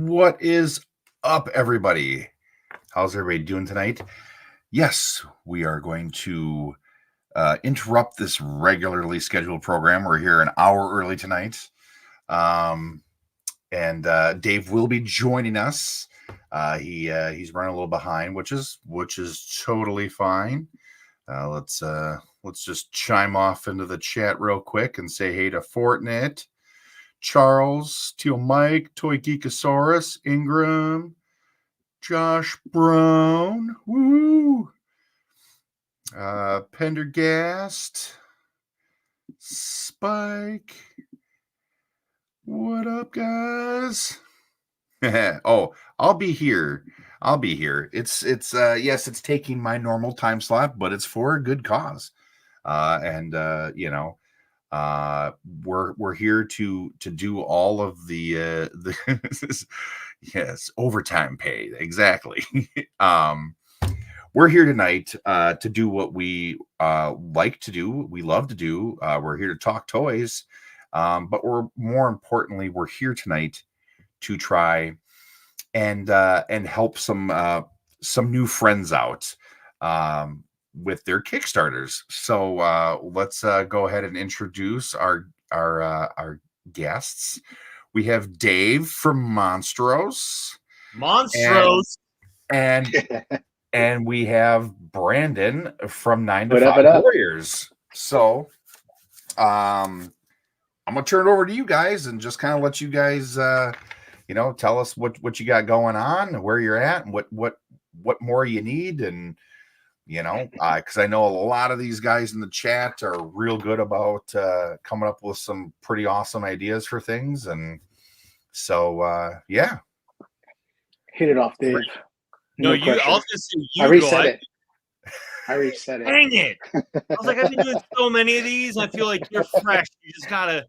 What is up, everybody? How's everybody doing tonight? Yes, we are going to interrupt this regularly scheduled program. We're here an hour early tonight, and Dave will be joining us. He's running a little behind, which is totally fine. Let's just chime off into the chat real quick and say hey to Fortnite. Charles, Teal Mike, Toy Geekosaurus, Ingram, Josh Brown, woo, Pendergast, Spike. What up, guys? Oh, I'll be here. It's yes, it's taking my normal time slot, but it's for a good cause. We're here to do all of the yes, overtime pay, exactly. We're here tonight to do what we like to do, we love to do. We're here to talk toys, but more importantly, we're here tonight to try and help some new friends out with their Kickstarters. So let's go ahead and introduce our guests. We have Dave from MONSTORS, and we have Brandon from 9to5 Warriors. So I'm gonna turn it over to you guys and just kind of let you guys tell us what you got going on, where you're at, and what more you need. And because I know a lot of these guys in the chat are real good about coming up with some pretty awesome ideas for things. And so, yeah. Hit it off, Dave. No, you. I was gonna say you. I reset it. Dang it! I was like, I've been doing so many of these. I feel like you're fresh. You just gotta,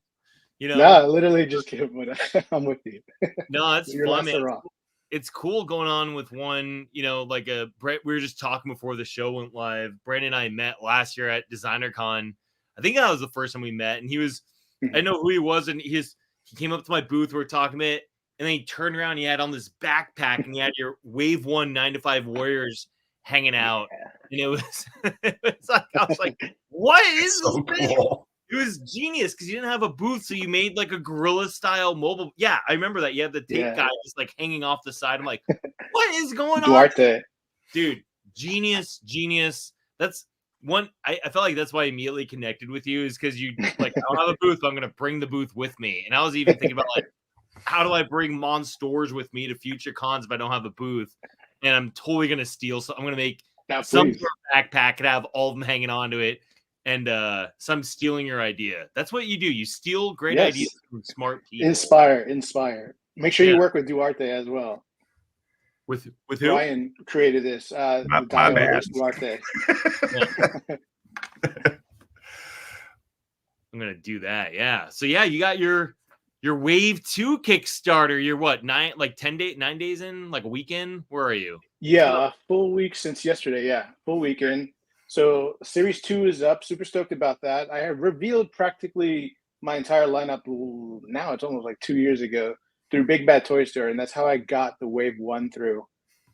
No, literally just give I'm with you. No, it's fun, man. It's cool going on with one, like we were just talking before the show went live. Brandon and I met last year at DesignerCon. I think that was the first time we met. And he was, I didn't know who he was. And he came up to my booth. We were talking about it. And then he turned around. He had on this backpack and he had your Wave 1 9to5 Warriors hanging out. And it was like, I was like, what is so this thing? Cool. It was genius because you didn't have a booth, so you made like a guerrilla style mobile. Yeah, I remember that. You had the tape guy just like hanging off the side. I'm like, what is going on? Dude, genius. That's one. I felt like that's why I immediately connected with you, is because you like, I don't have a booth, but I'm gonna bring the booth with me. And I was even thinking about like, how do I bring MONSTORS with me to future cons if I don't have a booth? And I'm totally gonna steal. So I'm gonna make some sort of backpack and have all of them hanging onto it. And so I'm stealing your idea. That's what you do. You steal great ideas from smart people. Inspire. Make sure you work with Duarte as well. With who? Ryan created this. My bad. Duarte. I'm gonna do that. Yeah. So yeah, you got your Wave 2 Kickstarter. You're what, 9 days in, like a weekend? Where are you? Yeah, a full week since yesterday. Yeah, full weekend. So Series 2 is up. Super stoked about that. I have revealed practically my entire lineup. Now it's almost like 2 years ago through Big Bad Toy Store, and that's how I got the Wave 1 through.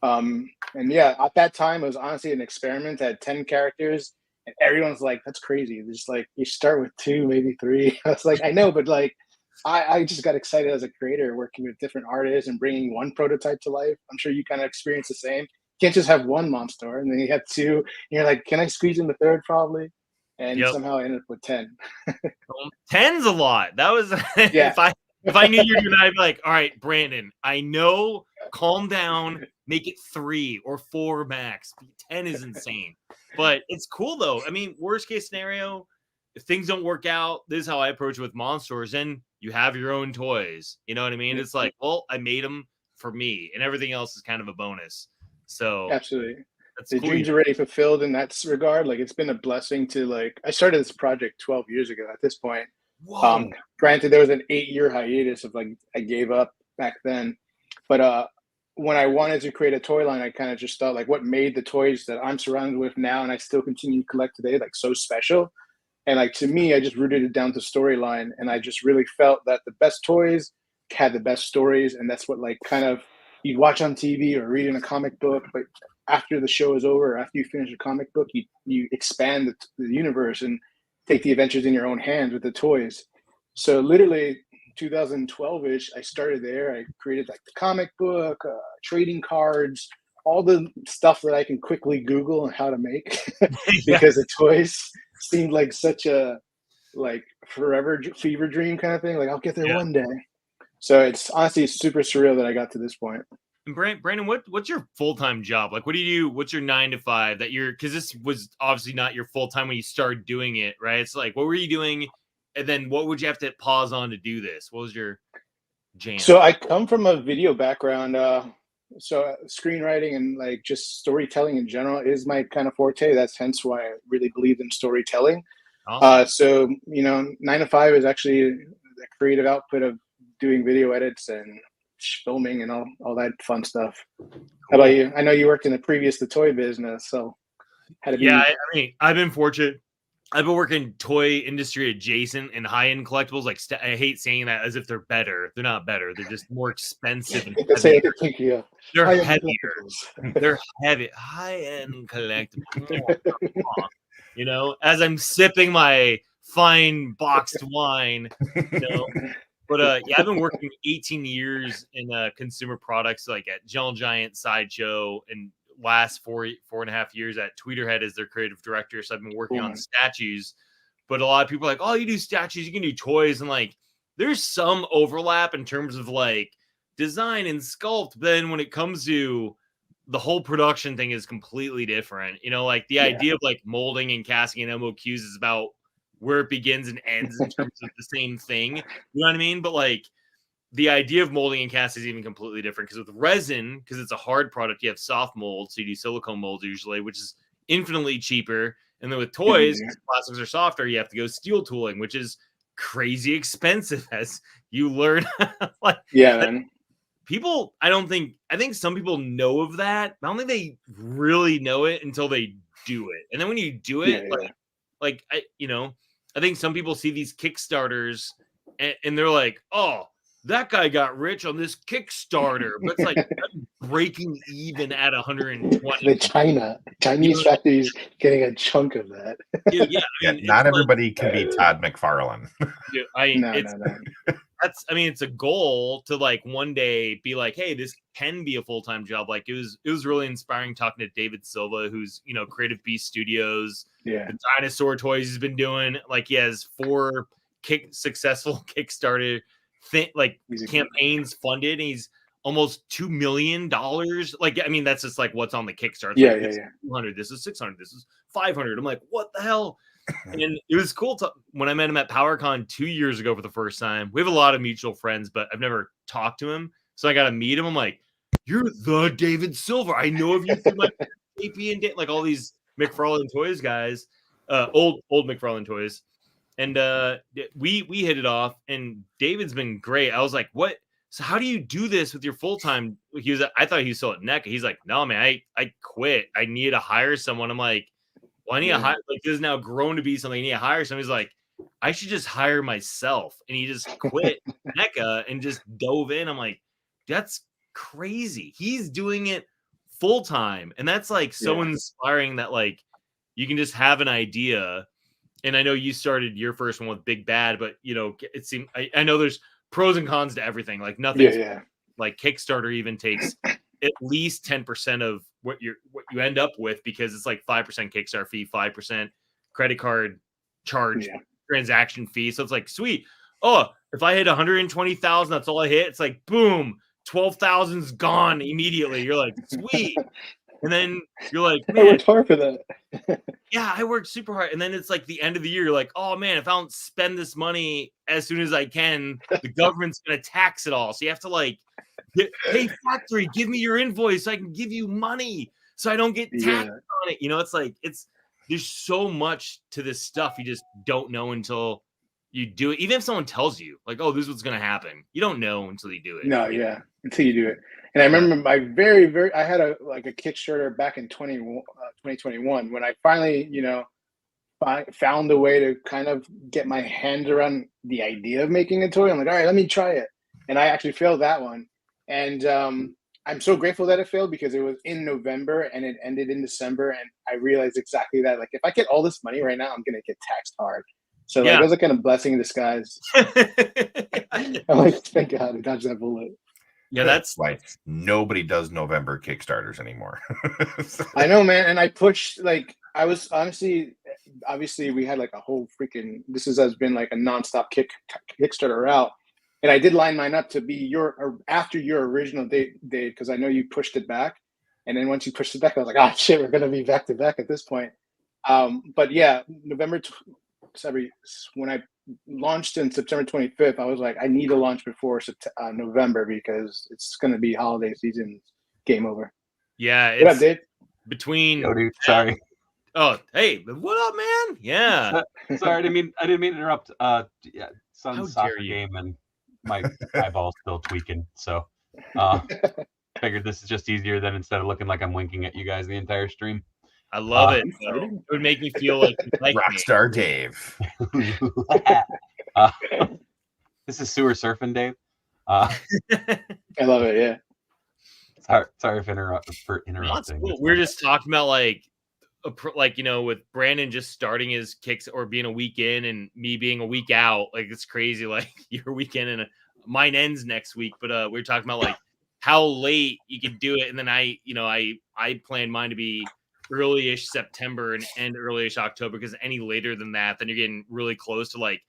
And yeah, at that time it was honestly an experiment. I had 10 characters, and everyone's like, "That's crazy." Just like you start with 2, maybe 3. I was like, I know, but like I just got excited as a creator working with different artists and bringing one prototype to life. I'm sure you kind of experience the same. Can't just have one MONSTOR, and then you have 2. And you're like, can I squeeze in the 3rd? Probably, and somehow I ended up with 10. 10's a lot. That was if I knew you were doing that, I'd be like, all right, Brandon, I know, calm down, make it 3 or 4 max. 10 is insane, but it's cool though. I mean, worst case scenario, if things don't work out, this is how I approach it with MONSTORS, and you have your own toys. You know what I mean? It's like, well, I made them for me, and everything else is kind of a bonus. So absolutely, the dreams are already fulfilled in that regard. Like, it's been a blessing to like. I started this project 12 years ago. At this point, granted, there was an 8-year hiatus of like I gave up back then, but when I wanted to create a toy line, I kind of just thought like, what made the toys that I'm surrounded with now and I still continue to collect today like so special. And like, to me, I just rooted it down to storyline, and I just really felt that the best toys had the best stories, and that's what like kind of you'd watch on TV or read in a comic book, but after the show is over, or after you finish a comic book, you expand the universe and take the adventures in your own hands with the toys. So literally 2012-ish, I started there. I created like the comic book, trading cards, all the stuff that I can quickly Google on how to make because the toys seemed like such a like forever fever dream kind of thing. Like I'll get there one day. So it's honestly super surreal that I got to this point. And Brandon, what's your full-time job? Like, what do you do? What's your 9 to 5 that you're, because this was obviously not your full-time when you started doing it, right? It's like, what were you doing? And then what would you have to pause on to do this? What was your jam? So I come from a video background. So screenwriting and like just storytelling in general is my kind of forte. That's hence why I really believe in storytelling. Awesome. So, 9 to 5 is actually the creative output of doing video edits and filming and all that fun stuff. Cool. How about you? I know you worked in the toy business, so had to be. Yeah, I mean, I've been fortunate. I've been working toy industry adjacent and high-end collectibles. Like I hate saying that as if they're better. They're not better. They're just more expensive. And they're heavier. They're heavy. High-end collectibles. As I'm sipping my fine boxed wine, But I've been working 18 years in consumer products, like at Gentle Giant, Sideshow, and last four and a half years at Tweeterhead as their creative director. So I've been working on statues. But a lot of people are like, oh, you do statues, you can do toys. And like, there's some overlap in terms of like design and sculpt. But then when it comes to the whole production thing is completely different. Like the idea of like molding and casting and MOQs is about where it begins and ends in terms of the same thing. You know what I mean? But like the idea of molding and cast is even completely different because with resin, because it's a hard product, you have soft molds. So you do silicone molds usually, which is infinitely cheaper. And then with toys, because plastics are softer, you have to go steel tooling, which is crazy expensive as you learn. People, I think some people know of that. I don't think they really know it until they do it. And then when you do it, I think some people see these Kickstarters and they're like, oh, that guy got rich on this Kickstarter. But it's like breaking even at 120. The Chinese factories getting a chunk of that. Dude, not everybody can be Todd McFarlane. No. It's a goal to like one day be like, hey, this can be a full-time job. Like it was really inspiring talking to David Silva, who's Creative Beast Studios, the dinosaur toys he's been doing. Like he has 4 successful Kickstarter campaigns funded. And he's almost $2 million. Like that's just like what's on the Kickstarter. This is 200. This is 600. This is 500. I'm like, what the hell? And it was cool when I met him at PowerCon 2 years ago for the first time. We have a lot of mutual friends, but I've never talked to him. So I got to meet him. I'm like, you're the David Silver. I know of you through my AP and like all these McFarlane Toys guys, old McFarlane Toys. And we hit it off and David's been great. I was like, what? So how do you do this with your full-time? I thought he was still at NECA. He's like, no, man, I quit. I need to hire someone. I'm like, well, I need to hire, like this is now grown to be something. I need to hire someone. He's like, I should just hire myself. And he just quit NECA and just dove in. I'm like, that's crazy. He's doing it full time. And that's like so inspiring that like you can just have an idea. And I know you started your first one with Big Bad, but it seemed I know there's pros and cons to everything. Like nothing like Kickstarter even takes at least 10% of what you end up with because it's like 5% Kickstarter fee, 5% credit card charge, transaction fee. So it's like, sweet. Oh, if I hit 120,000, that's all I hit. It's like, boom, 12,000's gone immediately. You're like, sweet. And then you're like, man, I worked hard for that. Yeah, I worked super hard. And then it's like the end of the year. You're like, oh man, if I don't spend this money as soon as I can, the government's going to tax it all. So you have to like, hey, factory, give me your invoice so I can give you money so I don't get taxed on it. It's like, there's so much to this stuff you just don't know until you do it. Even if someone tells you like, oh, this is what's going to happen. You don't know until you do it. No, until you do it. And I remember my I had a Kickstarter back in 2021 when I finally, found a way to kind of get my hands around the idea of making a toy. I'm like, all right, let me try it. and I actually failed that one. And I'm so grateful that it failed because it was in November and it ended in December, and I realized exactly that. Like, if I get all this money right now, I'm gonna get taxed hard. So like, it was a kind of blessing in disguise. I'm like, thank God I dodged that bullet. Yeah, that's like nobody does November Kickstarters anymore. I know, man. And I pushed, like, I was honestly, obviously, we had like a whole freaking. Has been like a nonstop Kickstarter route, and I did line mine up to be after your original date, Dave, because I know you pushed it back, and then once you pushed it back, I was like, oh shit, we're gonna be back to back at this point. But yeah, when I launched in September 25th, I was like, I need to launch before November because it's going to be holiday season. Game over. Yeah. What up, Dave? Between. Yo, dude, sorry. Oh, hey, what up, man? Yeah. Sorry, I didn't mean to interrupt. Yeah, son's soccer you? game, and my eyeball's still tweaking. So, figured this is just easier than instead of looking like I'm winking at you guys the entire stream. I love it. It would make me feel like Rockstar Dave. This is sewer surfing, Dave. I love it. Yeah. Sorry for interrupting. Cool. We're just talking about like with Brandon just starting his kicks or being a week in and me being a week out. Like, it's crazy. Like, your weekend and mine ends next week. But we're talking about like how late you can do it, and then I plan mine to be early-ish September and end early-ish October, because any later than that, then you're getting really close to like,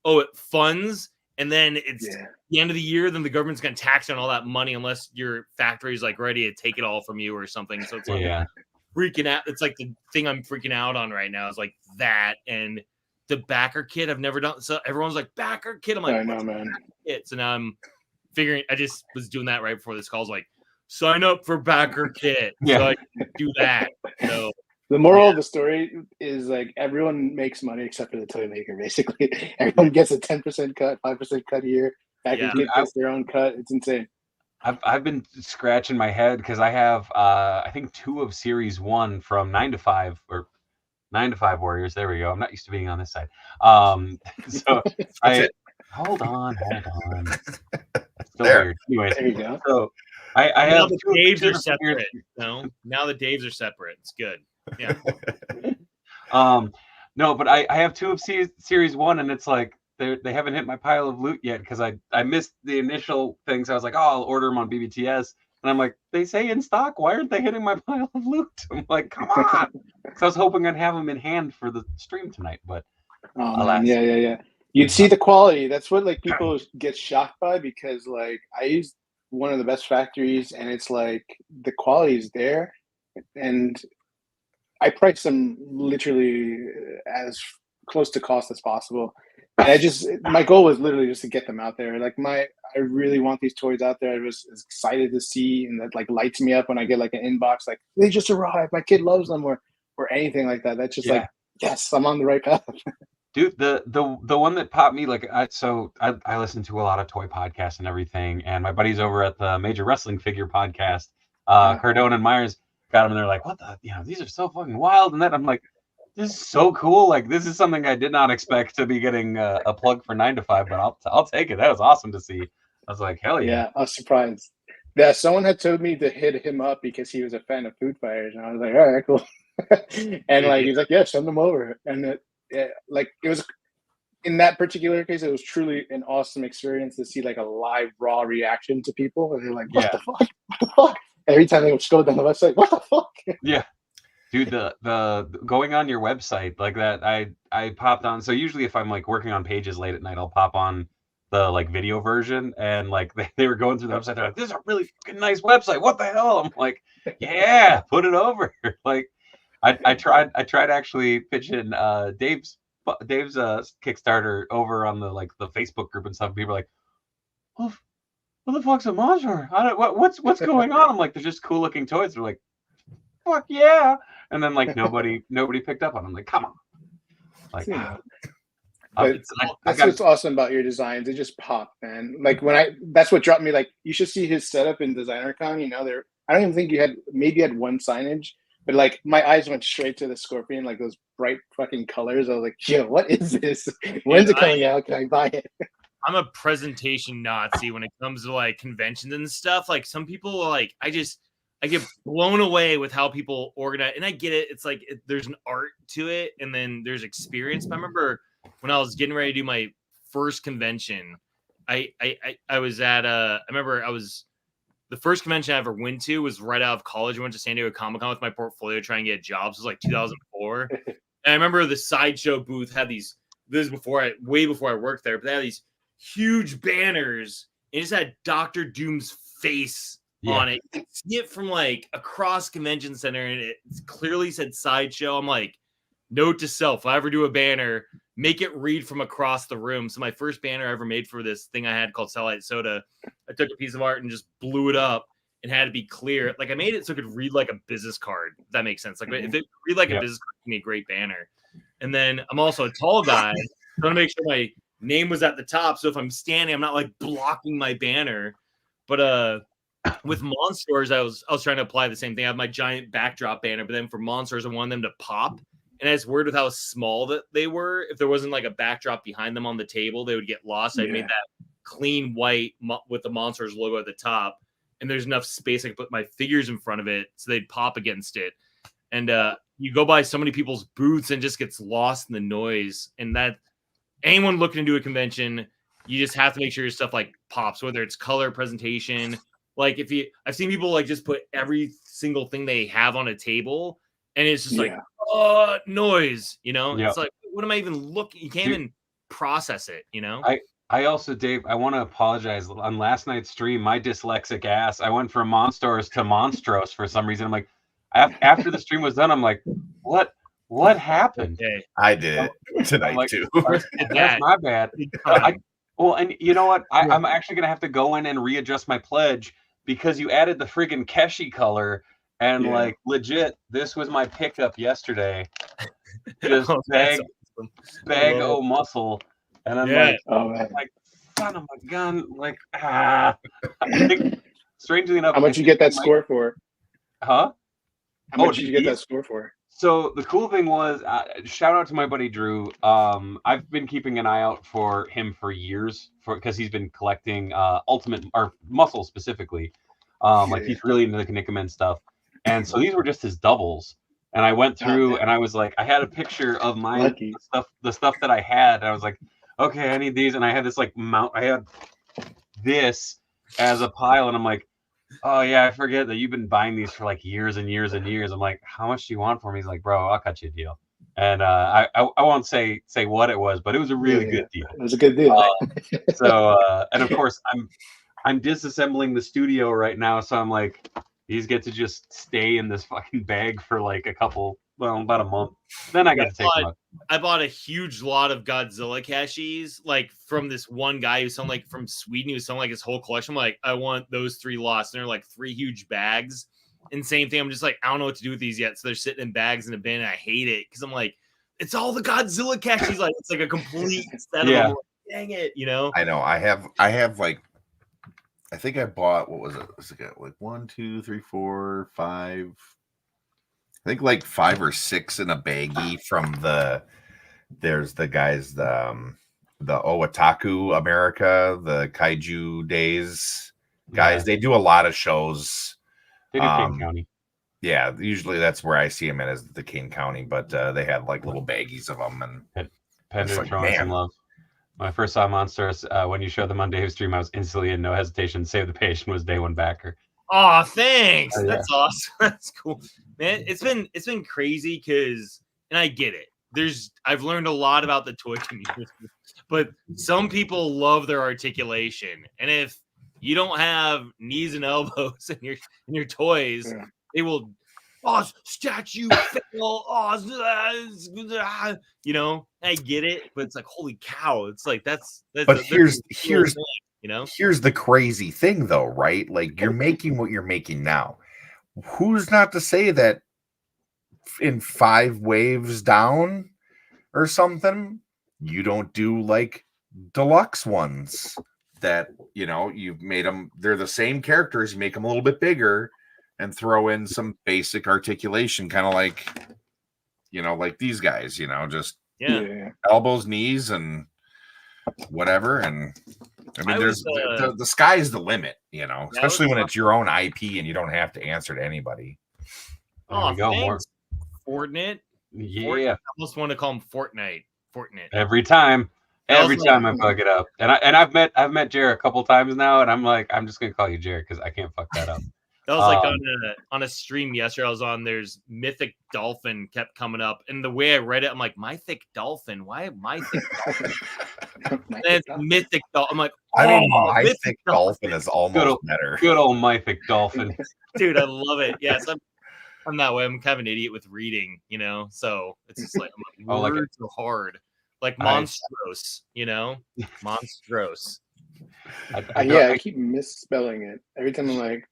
it funds, and then it's the end of the year, then the government's going to tax on all that money unless your factory is like ready to take it all from you or something. So it's like freaking out. It's like the thing I'm freaking out on right now is like that, and the backer kit I've never done. So everyone's like, backer kit. I'm like, I know, man. So now I'm figuring, I just was doing that right before this call. I was like, sign up for backer kit. So I can do that. So the moral of the story is like everyone makes money except for the toy maker. Basically, everyone gets a 10% cut, 5% cut a year. Backer kit gets their own cut. It's insane. I've been scratching my head because I have I think 2 of Series 1 from 9to5 or 9to5 Warriors. There we go. I'm not used to being on this side. So hold on. That's still weird. Anyways, there you go. So I have the Daves are separate. Now the Daves are separate. It's good. Yeah. No, but I have 2 of Series 1, and it's like they haven't hit my pile of loot yet because I missed the initial things. I was like, I'll order them on BBTS, and I'm like, they say in stock. Why aren't they hitting my pile of loot? I'm like, come on. So I was hoping I'd have them in hand for the stream tonight, but alas. Yeah. You'd see the quality. That's what like people get shocked by, because like I used one of the best factories, and it's like the quality is there, and I price them literally as close to cost as possible. And my goal was literally just to get them out there. Like I really want these toys out there. I was excited to see, and that like lights me up when I get like an inbox, like they just arrived, my kid loves them, or anything like that. That's just like, yes, I'm on the right path. Dude, the one that popped me, like, I listen to a lot of toy podcasts and everything, and my buddies over at the Major Wrestling Figure podcast, Cardone and Myers, got them, and they're like, what the, these are so fucking wild, and then I'm like, this is so cool. Like, this is something I did not expect to be getting a plug for 9to5, but I'll take it. That was awesome to see. I was like, hell yeah. Yeah, I was surprised. Yeah, someone had told me to hit him up because he was a fan of Food Fighters, and I was like, all right, cool. And like he's like, yeah, send them over. And like it was in that particular case, it was truly an awesome experience to see like a live raw reaction to people, and they're like, what the fuck? What the fuck? Every time they would scroll down the website, what the fuck? Yeah. Dude, the going on your website like that, I popped on. So usually if I'm like working on pages late at night, I'll pop on the like video version, and like they were going through the website. They're like, this is a really fucking nice website. What the hell? I'm like, yeah, put it over. Like I tried actually pitching Dave's Kickstarter over on the like the Facebook group and stuff. People are like, well, what the fuck's a monster? What's going on? I'm like, they're just cool looking toys. They're like, fuck yeah. And then like nobody picked up on them. Like, come on. Like, that's what's awesome about your designs. They just pop, man. Like that's what dropped me. Like, you should see his setup in DesignerCon. I don't even think you had one signage, but like my eyes went straight to the Scorpion, like those bright fucking colors. I was like, yo, what is this? When's it coming out? Can I buy it? I'm a presentation Nazi when it comes to like conventions and stuff. Like some people like I get blown away with how people organize, and I get it. It's like there's an art to it, and then there's experience. But I remember when I was getting ready to do my first convention, I was at I remember I was the first convention I ever went to was right out of college. I went to San Diego Comic-Con with my portfolio trying to get jobs. It was like 2004, and I remember the sideshow booth had these. This is way before I worked there, but they had these huge banners. It just had Dr. Doom's face on it. You could see it from like across convention center, and it clearly said sideshow. I'm like, note to self: if I ever do a banner, make it read from across the room. So my first banner I ever made for this thing I had called Satellite Soda, I took a piece of art and just blew it up and had to be clear. Like I made it so it could read like a business card. If that makes sense. Like if it read like a business card, it'd be a great banner. And then I'm also a tall guy. So I want to make sure my name was at the top. So if I'm standing, I'm not like blocking my banner. But with Monsters, I was trying to apply the same thing. I have my giant backdrop banner, but then for Monsters, I wanted them to pop. And it's weird with how small that they were. If there wasn't like a backdrop behind them on the table, they would get lost. I made that clean white with the Monsters logo at the top. And there's enough space I could put my figures in front of it so they'd pop against it. And you go by so many people's booths and just gets lost in the noise. And that anyone looking to do a convention, you just have to make sure your stuff like pops, whether it's color presentation. Like I've seen people like just put every single thing they have on a table, and it's just like noise. It's like, what am I even looking? You can't even process it. I also, Dave, I want to apologize. On last night's stream, my dyslexic ass, I went from Monsters to Monstros for some reason. I'm like, after the stream was done, I'm like, what happened? Okay. I did it tonight too. That's my bad. And you know what? I'm actually going to have to go in and readjust my pledge because you added the friggin' Keshi color. And like legit, this was my pickup yesterday. Just bag o' muscle. And I'm like, son of a gun. Like, I think, strangely enough. How much you get that score for? Huh? How much did you get that score for? So the cool thing was, shout out to my buddy Drew. I've been keeping an eye out for him for years, because he's been collecting Ultimate or Muscle specifically. Like he's really into the Knickerman stuff, and so these were just his doubles. And I went through and I was like, I had a picture of mine, the stuff that I had, and I was like, okay, I need these, and I had this like mount. I had this as a pile, and I'm like, oh yeah, I forget that you've been buying these for like years and years and years. I'm like, how much do you want for me? He's like, bro, I'll cut you a deal. And I won't say what it was, but it was a really good deal. It was a good deal. And of course I'm disassembling the studio right now, so I'm like, these get to just stay in this fucking bag for like about a month. Then I got to take them out. I bought a huge lot of Godzilla cashies, like from this one guy who sounded like from Sweden, who sounded like his whole collection. I'm like, I want those 3 lots. And they're like 3 huge bags. And same thing. I'm just like, I don't know what to do with these yet. So they're sitting in bags in a bin. And I hate it because I'm like, it's all the Godzilla cashies. Like it's like a complete set of them. Like, dang it, I know. I have like, I think I bought, what was it? Was it like 1, 2, 3, 4, 5. I think like 5 or 6 in a baggie from there's the guys, the Otaku America, the Kaiju Days guys. They do a lot of shows. They do King County. Yeah, usually that's where I see them at, is the King County, but they had like little baggies of them. And Pender throwing some love. When I first saw Monsters, when you showed them on Dave's stream, I was instantly in no hesitation. Save the Patient was day one backer. Oh, thanks. That's awesome. That's cool, man. It's been crazy because, and I get it. I've learned a lot about the toy community, but some people love their articulation, and if you don't have knees and elbows in your toys, they will. Oh, statue fail. I get it, but it's like, holy cow! It's like that's. But here's the crazy thing, though, right? Like you're making what you're making now. Who's not to say that in 5 waves down or something, you don't do like deluxe ones that you've made them. They're the same characters. You make them a little bit bigger and throw in some basic articulation, kind of like, like these guys, just elbows, knees, and whatever. And I mean, was, the sky's the limit, you know, Yeah, especially when it's your own IP and you don't have to answer to anybody. There we go. Thanks, Fortnite. Yeah. Fortnite. I almost want to call him Fortnite. Every time. Every time I like, fuck it up. And I've met Jared a couple times now, and I'm like, I'm just gonna call you Jared because I can't fuck that up. That was like on a stream yesterday. I was on. There's Mythic Dolphin kept coming up, and the way I read it, I'm like, Mythic Dolphin. Why Mythic Dolphin? And it's Mythic Dolphin. I'm like, I mean, Mythic Dolphin is almost better. Good old Mythic Dolphin, dude. I love it. Yes, I'm that way. I'm kind of an idiot with reading, you know. So it's just like words are hard, like monstros, you know, monstros. I keep misspelling it every time. I'm like,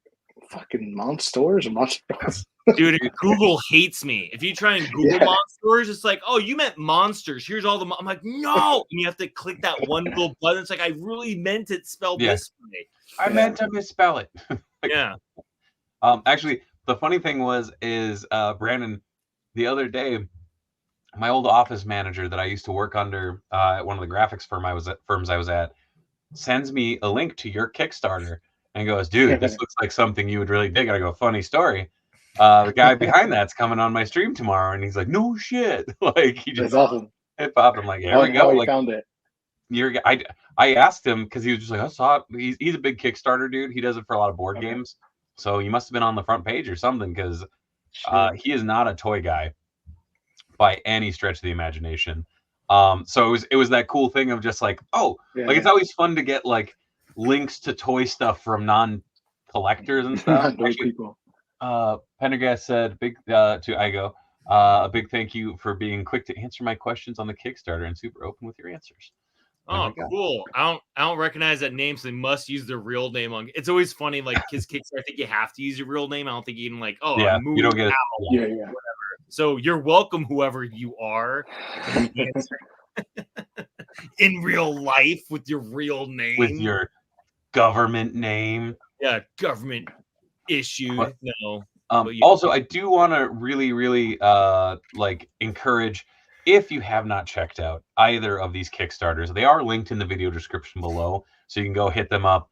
fucking monsters or monsters. Dude, Google hates me. If you try and Google monsters, it's like, oh, you meant monsters. Here's all the. I'm like, no, and you have to click that one little button. It's like, I really meant it spelled this way. I meant to misspell it. Yeah. Actually, the funny thing is Brandon, the other day, my old office manager that I used to work under at one of the graphics firms I was at, sends me a link to your Kickstarter and goes, dude, this looks like something you would really dig. And I go, funny story. The guy behind that's coming on my stream tomorrow, and he's like, no shit. Like he just awesome. It popped. I'm like, here we go. Like, found it. I asked him because he was just like, I saw it. He's a big Kickstarter dude. He does it for a lot of board games. So you must have been on the front page or something, because he is not a toy guy by any stretch of the imagination. So it was that cool thing of just like, it's always fun to get like links to toy stuff from non-collectors and stuff. People. Pendergast said big to Igo, a big thank you for being quick to answer my questions on the Kickstarter and super open with your answers. Oh, cool. I don't recognize that name, so they must use their real name on. It's always funny, like his Kickstarter. I think you have to use your real name. I don't think you can like, you don't get it. Whatever. So you're welcome, whoever you are, in real life with your real name, with your government name. Yeah, government issued. No. Also, I do want to really, really encourage, if you have not checked out either of these Kickstarters, they are linked in the video description below, so you can go hit them up,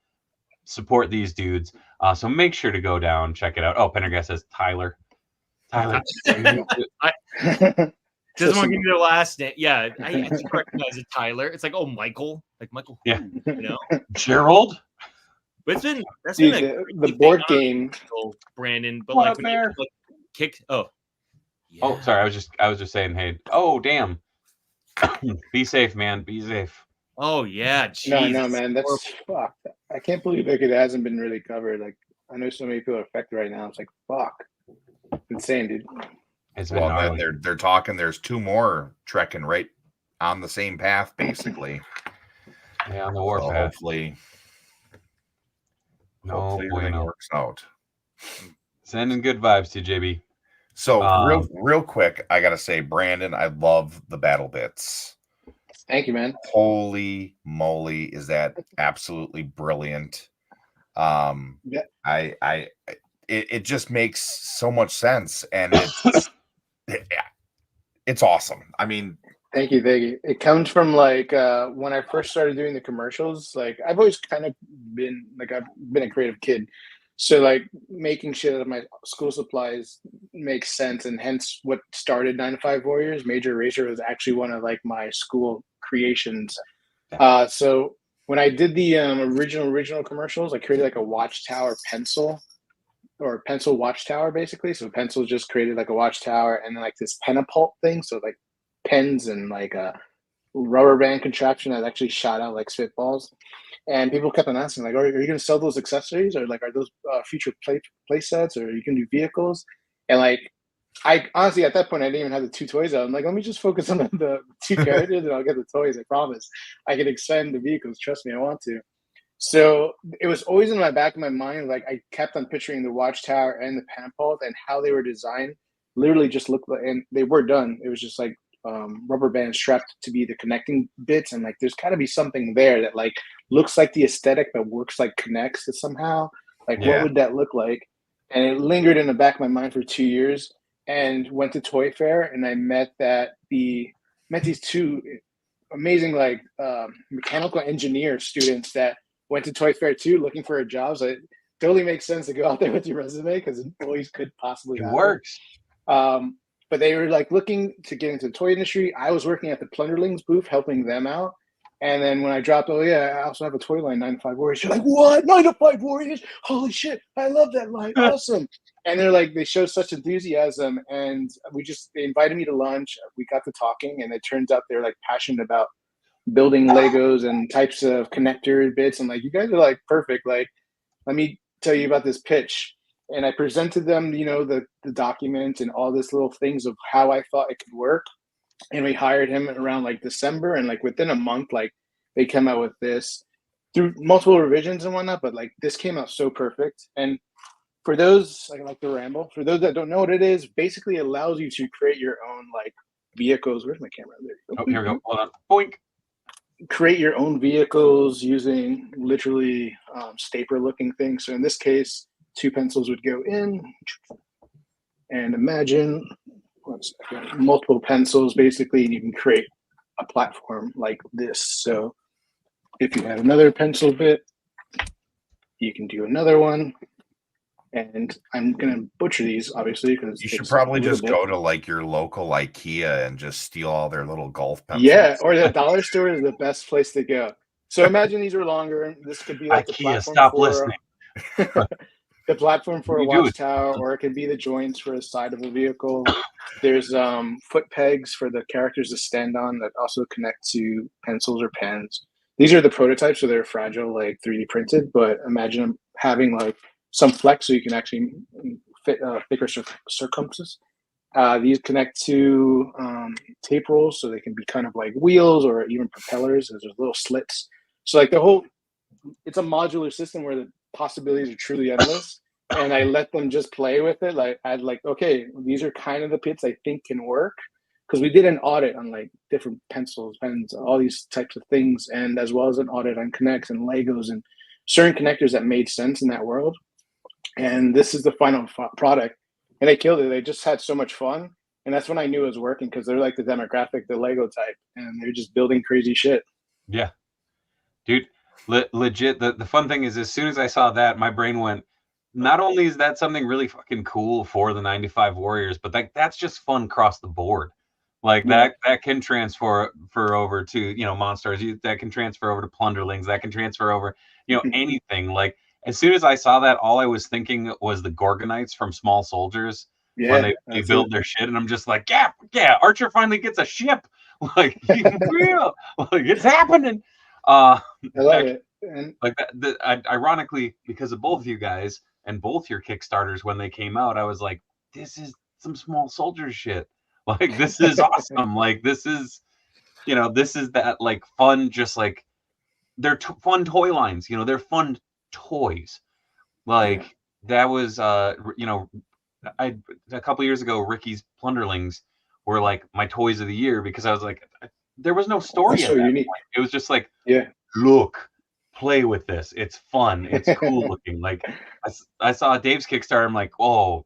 support these dudes. So make sure to go down, check it out. Oh, Pendergast says Tyler. Doesn't want to give me their last name. Yeah, I recognize it, Tyler. It's like, oh, Michael. Like Michael. Yeah. You know? Gerald. But been the board game, Brandon. But what like, kick. Oh. Yeah. Oh, sorry. I was just saying, hey. Oh, damn. Be safe, man. Be safe. Oh yeah. No, man. That's fucked. I can't believe it hasn't been really covered. Like, I know so many people are affected right now. It's like, fuck. Insane, dude. Well, they're talking. There's two more trekking right on the same path, basically. Yeah, on the war path. Hopefully everything works out. Sending good vibes to JB. So real quick, I gotta say, Brandon, I love the battle bits. Thank you, man. Holy moly, is that absolutely brilliant? It just makes so much sense, and it's awesome. I mean, thank you. It comes from like when I first started doing the commercials. Like, I've always kind of been I've been a creative kid, so like making shit out of my school supplies makes sense, and hence what started 9to5 Warriors. Major Eraser was actually one of like my school creations. So when I did the original commercials, I created like a watchtower pencil. Or a pencil watchtower, basically. So pencils just created like a watchtower, and then like this penapult thing. So like pens and like a rubber band contraption that actually shot out like spitballs. And people kept on asking, like, are you going to sell those accessories, or like are those future play sets, or you can do vehicles? And like, I honestly at that point I didn't even have the two toys out. I'm like, let me just focus on the two characters, and I'll get the toys. I promise. I can expand the vehicles. Trust me, I want to. So it was always in my back of my mind. Like, I kept on picturing the watchtower and the penapult and how they were designed. Literally just looked like, and they were done. It was just like rubber band strapped to be the connecting bits. And like, there's got to be something there that like looks like the aesthetic, but works like connects it somehow. Like, what would that look like? And it lingered in the back of my mind for 2 years. And went to Toy Fair, and I met these two amazing like mechanical engineer students that went to Toy Fair too, looking for jobs. It totally makes sense to go out there with your resume because employees could possibly It have works. But they were like looking to get into the toy industry. I was working at the Plunderlings booth, helping them out. And then when I dropped, oh yeah, I also have a toy line, 9to5 Warriors. You're like, what? 9to5 Warriors? Holy shit! I love that line. Awesome. And they're like, they show such enthusiasm, and they invited me to lunch. We got to talking, and it turns out they're like passionate about building Legos and types of connector bits. I'm like, you guys are like perfect. Like, let me tell you about this pitch. And I presented them, you know, the document and all this little things of how I thought it could work. And we hired him around like December, and like within a month, like they came out with this through multiple revisions and whatnot. But like this came out so perfect. And for those, like the ramble, for those that don't know what it is, basically allows you to create your own like vehicles. Where's my camera? There you go. Oh, here we go. Hold on. Boink. Create your own vehicles using literally stapler looking things. So in this case, 2 pencils would go in, and imagine multiple pencils basically, and you can create a platform like this. So if you have another pencil bit, you can do another one. And I'm gonna butcher these obviously because you should probably just go to like your local IKEA and just steal all their little golf pencils. Yeah, or the dollar store is the best place to go. So imagine these are longer. This could be like the IKEA, platform stop for listening. the platform for a watchtower, or it could be the joints for the side of a vehicle. There's foot pegs for the characters to stand on that also connect to pencils or pens. These are the prototypes, so they're fragile, like 3D printed. But imagine them having like some flex, so you can actually fit thicker circumferences. These connect to tape rolls, so they can be kind of like wheels or even propellers. There's little slits. So like it's a modular system where the possibilities are truly endless. And I let them just play with it. Like I'd like, okay, these are kind of the bits I think can work. Because we did an audit on like different pencils, pens, all these types of things, and as well as an audit on connects and Legos and certain connectors that made sense in that world. And this is the final product, and they killed it. They just had so much fun, and that's when I knew it was working, because they're like the demographic, the Lego type, and they're just building crazy shit. Yeah, dude, legit. The fun thing is, as soon as I saw that, my brain went, not only is that something really fucking cool for the 9to5 Warriors, but that's just fun across the board. Like that can transfer over to, you know, Monstars. That can transfer over to Plunderlings. That can transfer over, you know, anything. Like as soon as I saw that, all I was thinking was the Gorgonites from Small Soldiers when they build their shit, and I'm just like, yeah, Archer finally gets a ship. Like, real, like it's happening. I love it. And like that. Ironically, because of both of you guys and both your Kickstarters when they came out, I was like, this is some Small Soldiers shit. Like this is awesome. Like this is, you know, this is that like fun, just like they're fun toy lines. You know, they're fun toys. Like that was, you know, a couple years ago, Ricky's Plunderlings were like my toys of the year, because I was like, there was no story. So unique. It was just like, look, play with this. It's fun. It's cool looking. Like I saw Dave's Kickstarter. I'm like, oh,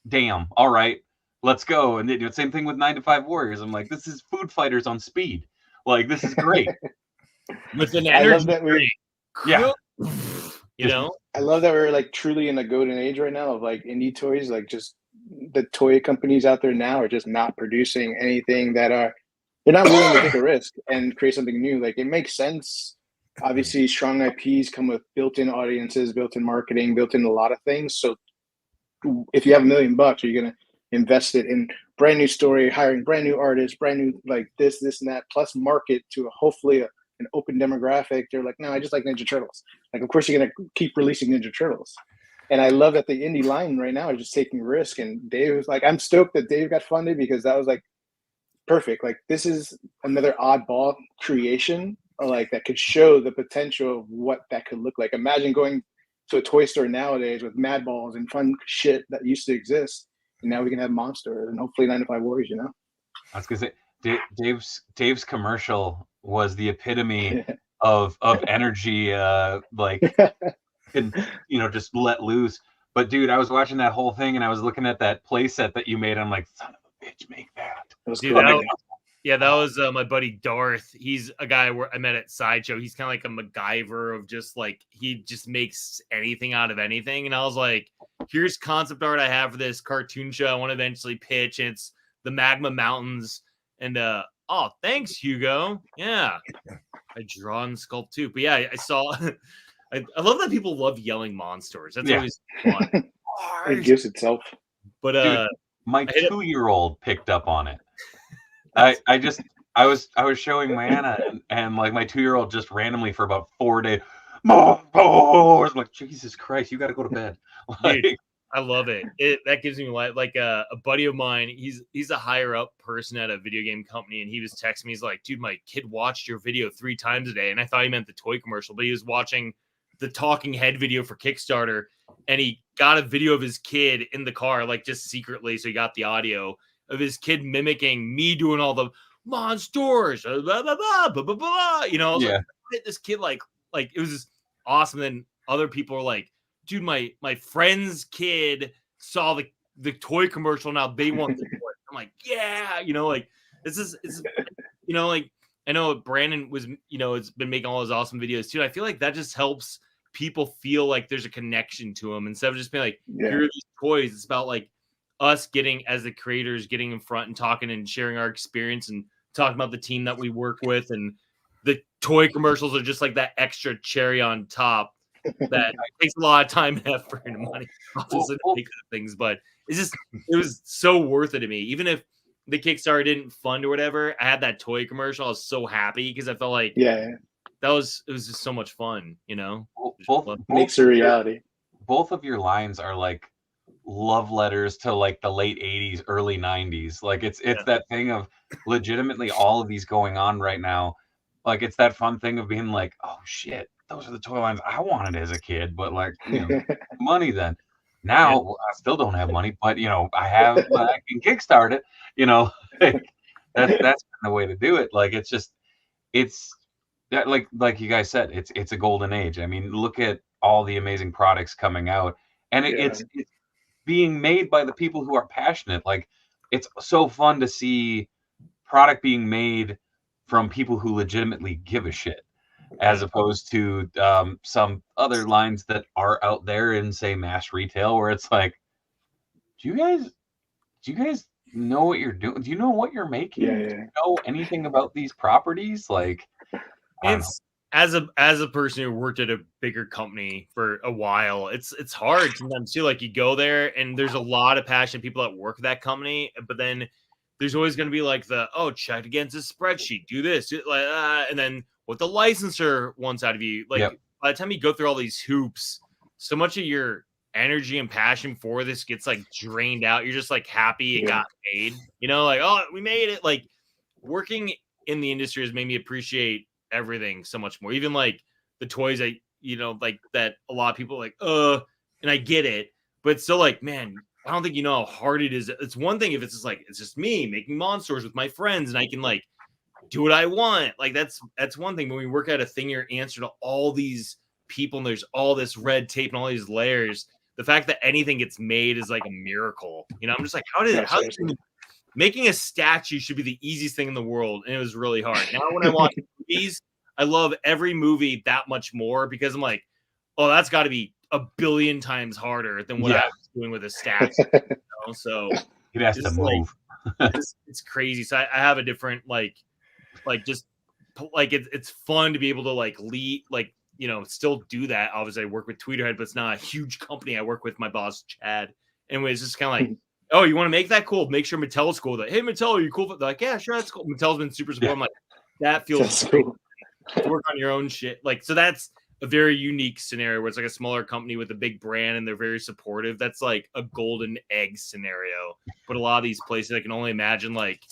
damn. All right. Let's go. And they do the same thing with 9to5 Warriors. I'm like, this is Food Fighters on speed. Like, this is great. With an energy drink. Yeah. You know? I love that we're like truly in a golden age right now of like indie toys. Like just the toy companies out there now are just not producing anything that they're not willing to take a risk and create something new. Like it makes sense. Obviously, strong IPs come with built-in audiences, built-in marketing, built-in a lot of things. So if you have $1 million, are you going to invest it in brand new story, hiring brand new artists, brand new like this and that, plus market to hopefully an open demographic? They're like, no, I just like Ninja Turtles. Like, of course you're gonna keep releasing Ninja Turtles. And I love that the indie line right now is just taking risk. And Dave was like, I'm stoked that Dave got funded, because that was like perfect. Like this is another oddball creation, or like that could show the potential of what that could look like. Imagine going to a toy store nowadays with mad balls and fun shit that used to exist. And now we can have Monsters and hopefully 9to5 Warriors, you know? I was gonna say Dave's commercial was the epitome of energy, like and you know, just let loose. But dude, I was watching that whole thing and I was looking at that play set that you made. And I'm like, son of a bitch, make that. Dude, Yeah, that was my buddy Darth. He's a guy I met at Sideshow. He's kind of like a MacGyver of just like, he just makes anything out of anything. And I was like, here's concept art I have for this cartoon show I want to eventually pitch. And it's the Magma Mountains. And oh, thanks, Hugo. Yeah, I draw and sculpt too. But yeah, I saw. I love that people love yelling monsters. That's always fun. It gives itself. But Dude, my 2-year-old picked up on it. I was showing my Anna and like my 2-year-old just randomly for about 4 days. I'm like, Jesus Christ, you got to go to bed. Like, dude, I love it. That gives me like a buddy of mine. He's a higher up person at a video game company, and he was texting me. He's like, dude, my kid watched your video 3 times a day, and I thought he meant the toy commercial, but he was watching the talking head video for Kickstarter, and he got a video of his kid in the car, like just secretly. So he got the audio of his kid mimicking me doing all the monsters, blah, blah, blah, blah, blah, blah. You know, I was like, this kid like it was just awesome. Then other people are like, dude, my friend's kid saw the toy commercial. Now they want the toy. I'm like, yeah, you know, like it's you know, like I know Brandon was, you know, it's been making all his awesome videos too. I feel like that just helps people feel like there's a connection to them instead of just being like, here are these toys. It's about like us getting, as the creators, getting in front and talking and sharing our experience and talking about the team that we work with. And the toy commercials are just like that extra cherry on top that takes a lot of time and effort and money things, but it was so worth it to me. Even if the Kickstarter didn't fund or whatever, I had that toy commercial. I was so happy because I felt like it was just so much fun, you know. Both makes a reality. Both of your lines are like love letters to like the late 80s, early 90s. Like it's that thing of legitimately all of these going on right now. Like it's that fun thing of being like, oh shit, those are the toy lines I wanted as a kid, but like, you know, money then. Now I still don't have money, but you know, I can kickstart it. You know, like, that's the way to do it. Like it's like you guys said, it's a golden age. I mean, look at all the amazing products coming out, and it's being made by the people who are passionate. Like it's so fun to see product being made from people who legitimately give a shit, as opposed to some other lines that are out there in, say, mass retail, where it's like, do you guys know what you're doing? Do you know what you're making? Do you know anything about these properties? Like, it's as a person who worked at a bigger company for a while, it's hard sometimes too. Like you go there and there's a lot of passionate people that work at that company, but then there's always going to be like check against this spreadsheet, do this, and then what the licensor wants out of you. Like by the time you go through all these hoops, so much of your energy and passion for this gets like drained out. You're just like happy it got made, you know, like, oh, we made it. Like working in the industry has made me appreciate everything so much more. Even like the toys that, you know, like that a lot of people are like, and I get it, but it's still like, man, I don't think you know how hard it is. It's one thing if it's just like, it's just me making monsters with my friends and I can like do what I want. Like that's one thing. When we work at a thing, you're answer to all these people and there's all this red tape and all these layers. The fact that anything gets made is like a miracle. You know, I'm just like, making a statue should be the easiest thing in the world. And it was really hard. Now when I watch movies, I love every movie that much more because I'm like, oh, that's got to be a billion times harder than what I was doing with a statue. You know? So it has to move. It's crazy. So I have a different it's fun to be able to like lead, like, you know, still do that. Obviously I work with Tweeterhead, but it's not a huge company. I work with my boss, Chad. Anyway, it's just kind of like, oh, you want to make that cool? Make sure Mattel's cool. Like, hey, Mattel, are you cool? They're like, yeah, sure, that's cool. Mattel's been super supportive. I'm like, that feels cool. Work on your own shit. Like, so that's a very unique scenario where it's like a smaller company with a big brand and they're very supportive. That's like a golden egg scenario. But a lot of these places, I can only imagine like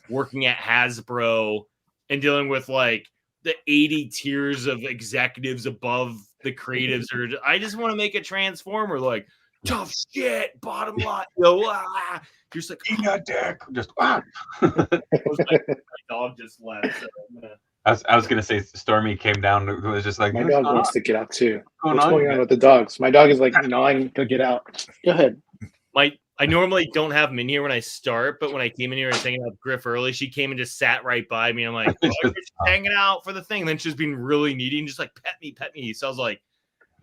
working at Hasbro and dealing with like the 80 tiers of executives above the creatives, or I just want to make a transformer, like tough shit, bottom line. You're just like, eat that dick. Just my dog just left. So I was gonna say Stormy came down. It was just like, my dog wants to get out too. What's going on with the dogs? My dog is like gnawing to get out. Go ahead. My I normally don't have them in here when I start, but when I came in here and was hanging out with Griff early, she came and just sat right by me. I'm like, oh, you're just hanging out for the thing. And then she's being really needy and just like pet me. So I was like,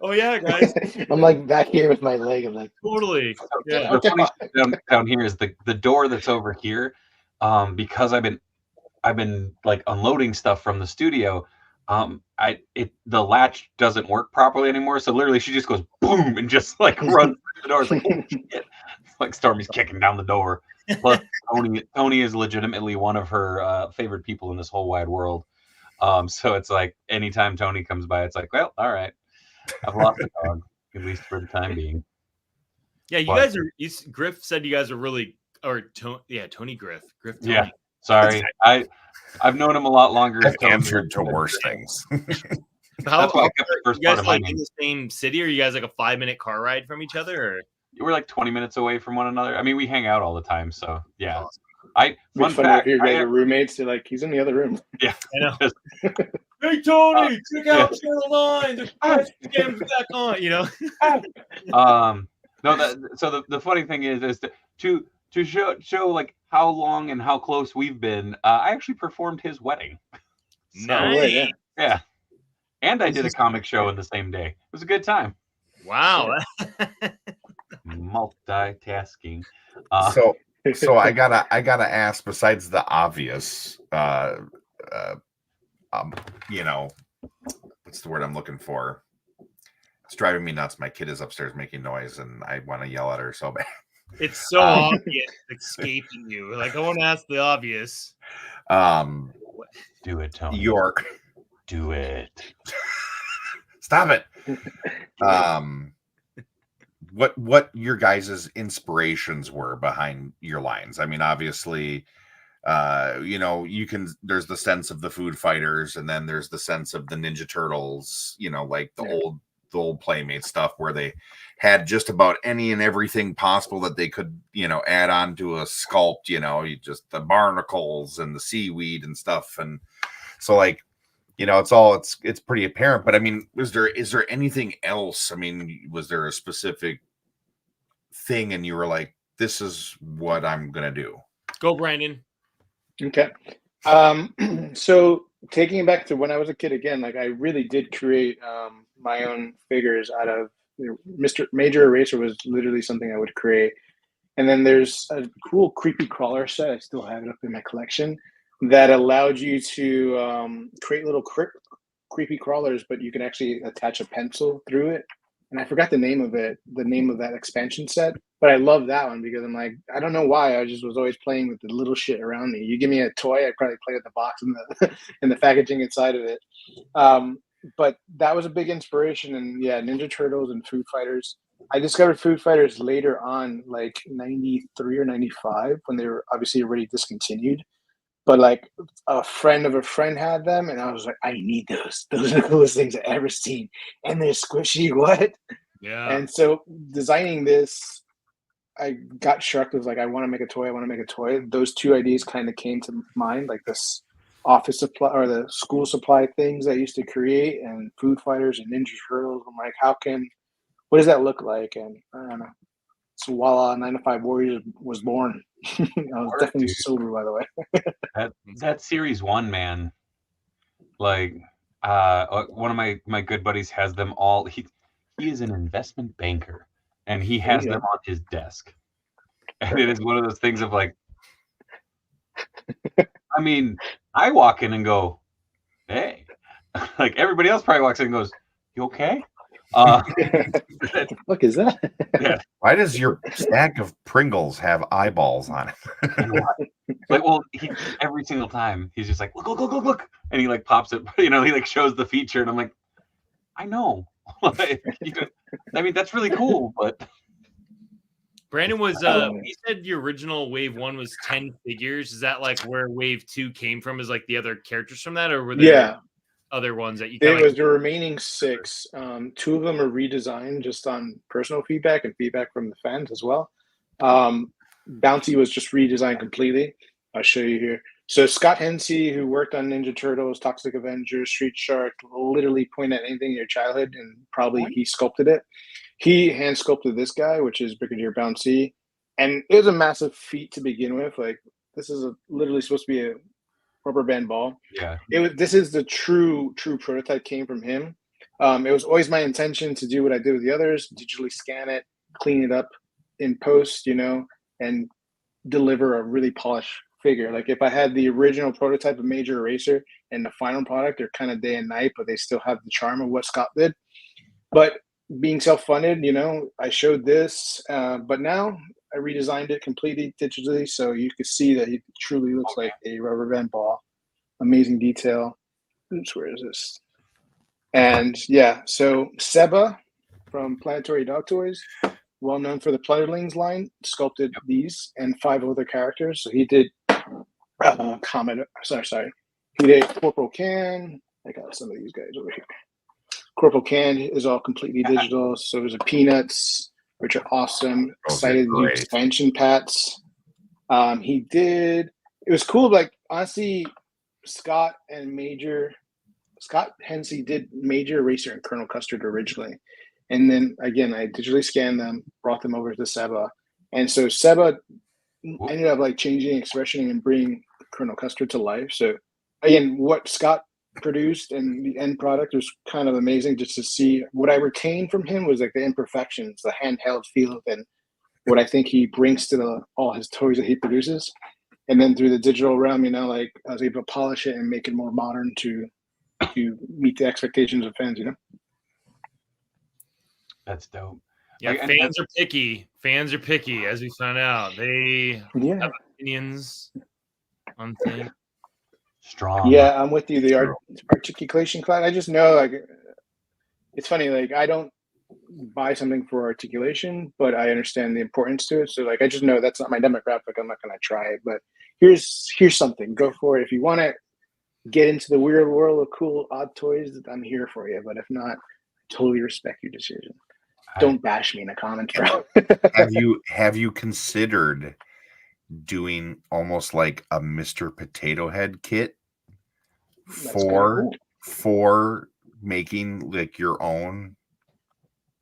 oh yeah, guys. I'm like back here with my leg. I'm like, totally. Yeah. The funny thing down here is the door that's over here. Because I've been like unloading stuff from the studio. The latch doesn't work properly anymore. So literally, she just goes boom and just like runs through the door. It's like, oh, shit. Like Stormy's kicking down the door. Plus, Tony is legitimately one of her favorite people in this whole wide world. So it's like anytime Tony comes by, it's like, well, all right, I've lost a dog, at least for the time being. Yeah, you guys are. Griff said you guys are really, or Tony Griff. Tony. Yeah, sorry, I've known him a lot longer. I've answered to worse things. That's why I kept the first part of my name. In the same city, or are you guys like a 5-minute car ride from each other? Or? We're like 20 minutes away from one another. I mean, we hang out all the time, so yeah. Awesome. Fun fact, if you guys are roommates, they're like, he's in the other room. Yeah, I know. Hey Tony, check out Channel 9. The game's back on. You know. No. So the funny thing is to show like how long and how close we've been. I actually performed his wedding. So, nice. Yeah. And I did a comic show in the same day. It was a good time. Wow. Multitasking. So I gotta ask, besides the obvious, you know, what's the word I'm looking for? It's driving me nuts. My kid is upstairs making noise and I want to yell at her so bad. It's so obvious escaping you. Like, I want to ask the obvious. Do it, Tony. Do it. Stop it. What your guys' inspirations were behind your lines. I mean, obviously, you know, there's the sense of the Food Fighters, and then there's the sense of the Ninja Turtles, you know, like the old Playmate stuff where they had just about any and everything possible that they could, you know, add on to a sculpt, you know, just the barnacles and the seaweed and stuff. And so, like, you know, it's pretty apparent. But I mean, is there anything else? I mean, was there a specific thing and you were like, this is what I'm gonna do? Go, Brandon. Okay. So taking it back to when I was a kid again, like I really did create my own figures out of Mr. Major Eraser was literally something I would create. And then there's a cool creepy crawler set. I still have it up in my collection that allowed you to create little creepy crawlers, but you can actually attach a pencil through it. And I forgot the name of that expansion set, but I love that one because I'm like, I don't know why. I just was always playing with the little shit around me. You give me a toy, I'd probably play with the box and the packaging inside of it. But that was a big inspiration. And yeah, Ninja Turtles and Food Fighters. I discovered Food Fighters later on, like 93 or 95, when they were obviously already discontinued. But like a friend of a friend had them, and I was like, I need those. Those are the coolest things I've ever seen. And they're squishy. What? Yeah. And so designing this, I got struck with like, I want to make a toy. Those two ideas kind of came to mind, like this office supply or the school supply things I used to create, and Food Fighters and Ninja Turtles. I'm like, what does that look like? And I don't know. So voila, 9to5 Warriors was born. I was definitely sober, by the way. that series 1, man. Like, one of my good buddies has them all. He is an investment banker, and he has them on his desk. And it is one of those things of like, I mean, I walk in and go, hey. Like everybody else probably walks in and goes, you okay? What the fuck is that? Yeah. Why does your stack of Pringles have eyeballs on it? Like, well, every single time he's just like, look, and he like pops it. You know, he like shows the feature, and I'm like, I know. I mean, that's really cool, but Brandon was he said your original Wave 1 was 10 figures. Is that like where Wave 2 came from? Is like the other characters from that, or were there other ones that you? There was the remaining 6. 2 of them are redesigned just on personal feedback and feedback from the fans as well. Bounty was just redesigned completely. I'll show you here. So Scott Hensey, who worked on Ninja Turtles, Toxic Avenger, Street Shark, literally point at anything in your childhood, and probably he sculpted it. He hand sculpted this guy, which is Brigadier Bounty, And it was a massive feat to begin with. Like, this is literally supposed to be a rubber band ball. Yeah. This is the true prototype, came from him. It was always my intention to do what I did with the others, digitally scan it, clean it up in post, and deliver a really polished figure. Like, if I had the original prototype of Major Eraser and the final product, they're kind of day and night, but they still have the charm of what Scott did. But being self-funded, I showed this, but now I redesigned it completely digitally, so you can see that it truly looks like a rubber band ball. Amazing detail. Oops, where is this? And yeah, so Seba from Planetary Dog Toys, well known for the Plutterlings line, sculpted these and 5 other characters. So he did Comet. Sorry. He did Corporal Can. I got some of these guys over here. Corporal Can is all completely digital. So there's a Peanuts, which are awesome. Excited to do expansion packs. It was cool. Like, honestly, Scott Hensey did Major Eraser and Colonel Custard originally. And then again, I digitally scanned them, brought them over to Seba. And so Seba ended up like changing expression and bringing Colonel Custard to life. So again, what Scott produced and the end product was kind of amazing just to see. What I retained from him was like the imperfections, the handheld feel, and what I think he brings to all his toys that he produces. And then through the digital realm, like, I was able to polish it and make it more modern to meet the expectations of fans, That's dope. Yeah, fans are picky. Fans are picky, as we found out. They have opinions on things. Strong. Yeah, I'm with you. The articulation class. I just know, like, it's funny. Like, I don't buy something for articulation, but I understand the importance to it. So, like, I just know that's not my demographic. I'm not going to try it. But here's something. Go for it. If you want to get into the weird world of cool, odd toys, I'm here for you. But if not, I totally respect your decision. Don't bash me in the comments, bro. Have you considered doing almost like a Mr. Potato Head kit for making like your own?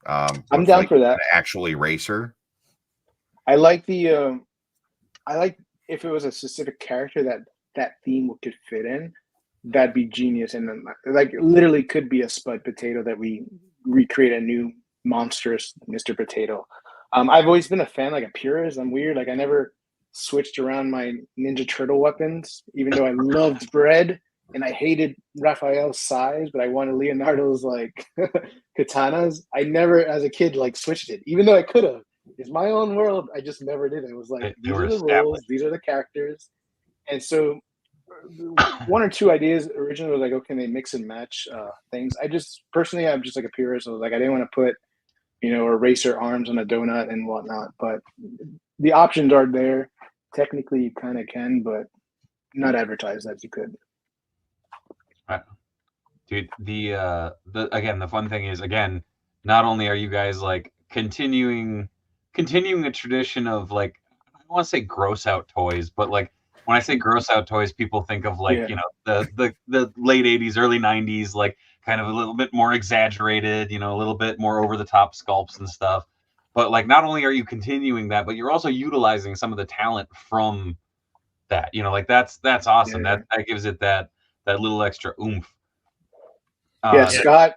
I'm down for that. Actual eraser. I like if it was a specific character that theme could fit in, that'd be genius. And then, like, literally could be a Spud Potato that we recreate a new monstrous Mr. Potato. I've always been a fan, like a purist. I'm weird. Like, I never switched around my Ninja Turtle weapons, even though I loved Bread and I hated Raphael's size, but I wanted Leonardo's like katanas. I never, as a kid, like switched it, even though I could have. It's my own world. I just never did it. It was like, these are the rules, these are the characters. And so 1 or 2 ideas originally was like, okay, they mix and match things. I'm just like a purist. So like, I didn't want to put, eraser arms on a donut and whatnot, but the options are there. Technically you kind of can, but not advertised as you could. Dude, the fun thing is, again, not only are you guys like continuing a tradition of, like, I don't want to say gross out toys, but like, when I say gross out toys, people think of like, the late 80s, early 90s, like kind of a little bit more exaggerated, a little bit more over the top sculpts and stuff. But like, not only are you continuing that, but you're also utilizing some of the talent from that, like that's awesome. Yeah. That gives it that little extra oomph. Scott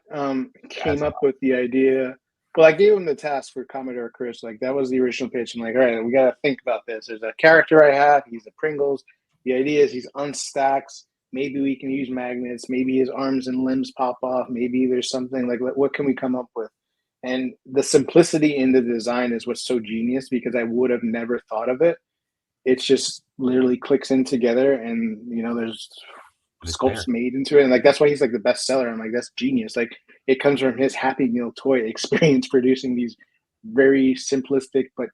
came up with the idea. Well, I gave him the task for Commodore Chris. Like, that was the original pitch. I'm like, all right, we got to think about this. There's a character I have. He's the Pringles. The idea is he's unstacks. Maybe we can use magnets. Maybe his arms and limbs pop off. Maybe there's something like, what can we come up with? And the simplicity in the design is what's so genius, because I would have never thought of it. It's just literally clicks in together, and there's sculpts made into it, and like, that's why he's like the best seller. I'm like, that's genius. Like, it comes from his Happy Meal toy experience producing these very simplistic but